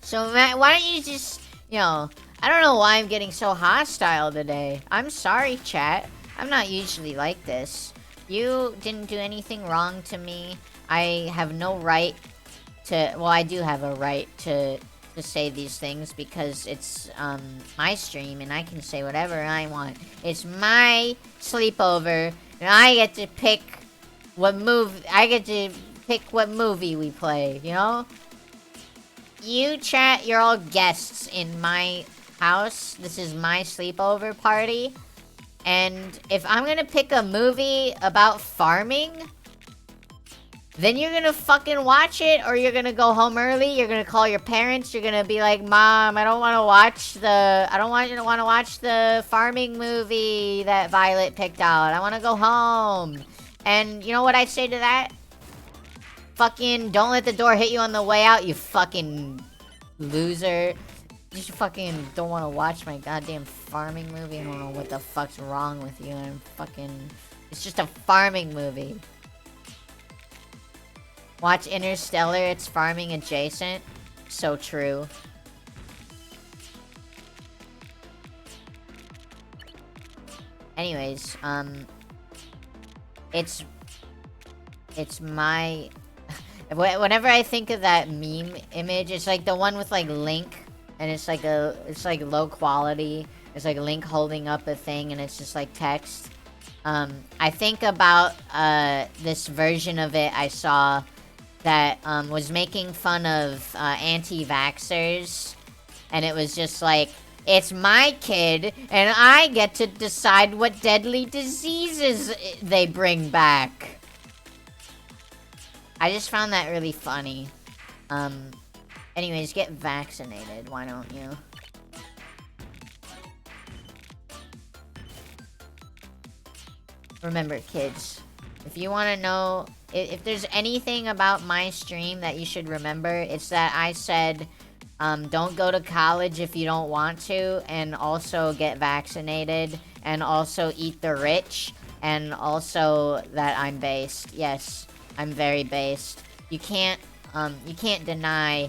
So, Matt, why don't you just... You know... I don't know why I'm getting so hostile today. I'm sorry, chat. I'm not usually like this. You didn't do anything wrong to me. I have no right to... Well, I do have a right to say these things because it's my stream and I can say whatever I want. It's my sleepover and I get to pick what movie we play, you know? You chat, you're all guests in my house. This is my sleepover party. And if I'm gonna pick a movie about farming, then you're gonna fucking watch it, or you're gonna go home early, you're gonna call your parents, you're gonna be like, Mom, I don't wanna watch the farming movie that Violet picked out. I wanna go home. And you know what I say to that? Fucking don't let the door hit you on the way out, you fucking loser. You fucking don't wanna watch my goddamn farming movie? I don't know what the fuck's wrong with you. It's just a farming movie. Watch Interstellar, it's farming adjacent. So true. Anyways, it's my... Whenever I think of that meme image, it's like the one with like Link, and it's like low quality. It's like Link holding up a thing, and it's just like text. I think about this version of it I saw that was making fun of anti-vaxxers, and it was just like, it's my kid, and I get to decide what deadly diseases they bring back. I just found that really funny. Anyways, get vaccinated, why don't you? Remember, kids, if you want to know, if there's anything about my stream that you should remember, it's that I said, don't go to college if you don't want to, and also get vaccinated, and also eat the rich, and also that I'm based. Yes, I'm very based. You can't deny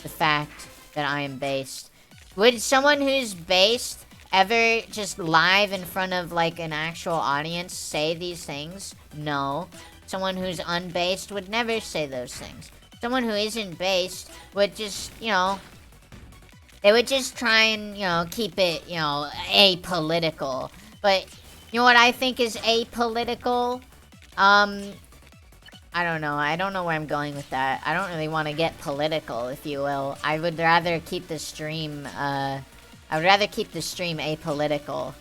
the fact that I am based. Would someone who's based ever just live in front of, like, an actual audience say these things? No. Someone who's unbased would never say those things. Someone who isn't based would just, you know... They would just try and, you know, keep it, you know, apolitical. But, you know what I think is apolitical? I don't know. I don't know where I'm going with that. I don't really want to get political, if you will. I would rather keep the stream, apolitical.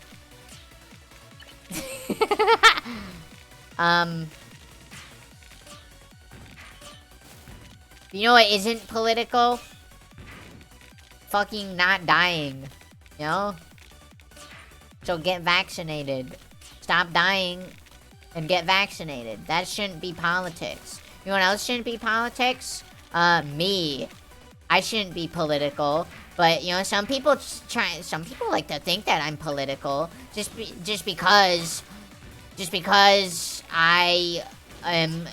You know what isn't political? Fucking not dying. You know? So get vaccinated. Stop dying. and get vaccinated. That shouldn't be politics. You know what else shouldn't be politics? Me. I shouldn't be political, but you know, some people like to think that I'm political just because I am,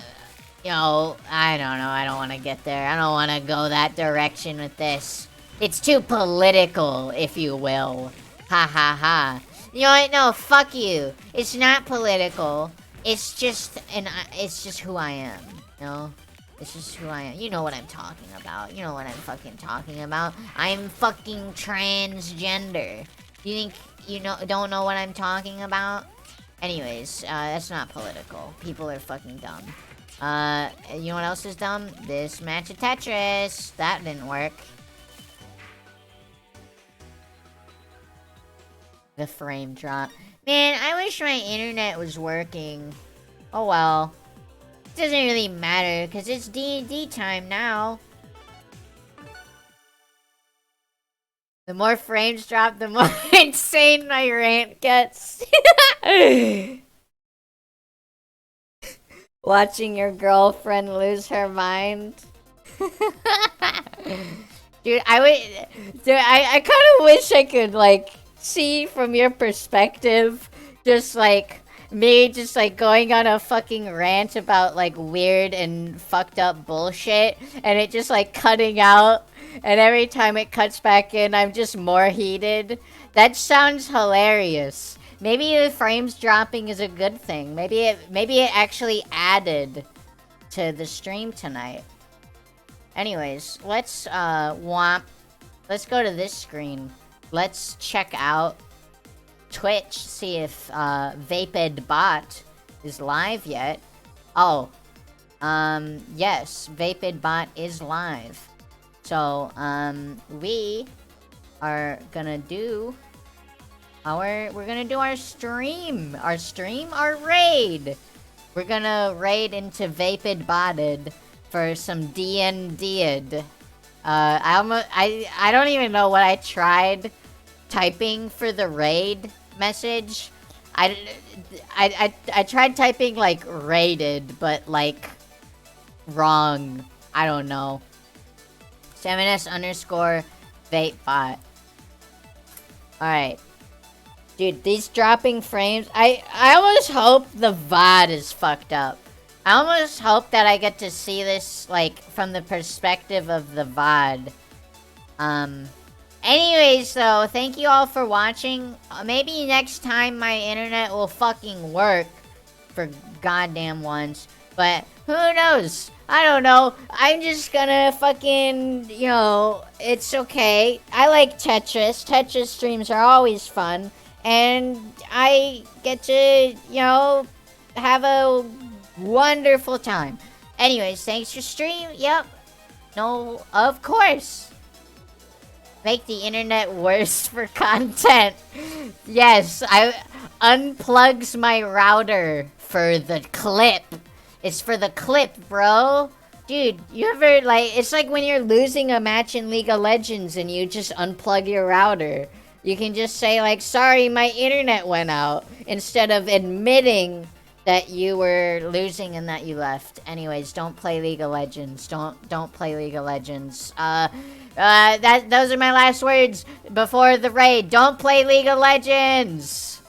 you know, I don't know. I don't want to get there. I don't want to go that direction with this. It's too political, if you will. Ha ha ha. You know what? No, fuck you. It's not political. It's just who I am. You know? It's just who I am. You know what I'm talking about. You know what I'm fucking talking about. I'm fucking transgender. You think you don't know what I'm talking about? Anyways, that's not political. People are fucking dumb. You know what else is dumb? This match of Tetris. That didn't work. The frame drop. Man, I wish my internet was working. Oh well. It doesn't really matter, because it's D&D time now. The more frames drop, the more insane my rant gets. Watching your girlfriend lose her mind. Dude, I kind of wish I could, like, see from your perspective, just like me just like going on a fucking rant about like weird and fucked up bullshit, and it just like cutting out, and every time it cuts back in I'm just more heated. That sounds hilarious. Maybe the frames dropping is a good thing. Maybe it actually added to the stream tonight. Anyways, let's let's go to this screen. Let's check out Twitch, see if Vapid Bot is live yet. Oh, yes, Vapid Bot is live. So, we are gonna do our stream. Our raid. We're gonna raid into Vapid Botted for some DND'd. I don't even know what I tried typing for the raid message. I tried typing like raided, but like wrong. I don't know. 7s_ vapebot. Alright. Dude, these dropping frames, I almost hope the VOD is fucked up. I almost hope that I get to see this, like, from the perspective of the VOD. Anyways, though, thank you all for watching. Maybe next time my internet will fucking work for goddamn once. But, who knows? I don't know. I'm just gonna fucking, you know, it's okay. I like Tetris. Tetris streams are always fun. And I get to, you know, have a wonderful time. Anyways, thanks for stream. Yep. No, of course. Make the internet worse for content. Yes, I unplugs my router for the clip. It's for the clip, bro. Dude, you ever, like, it's like when you're losing a match in League of Legends and you just unplug your router. You can just say, like, sorry, my internet went out, instead of admitting that you were losing and that you left. Anyways, don't play League of Legends. Don't play League of Legends. Those are my last words before the raid. Don't play League of Legends!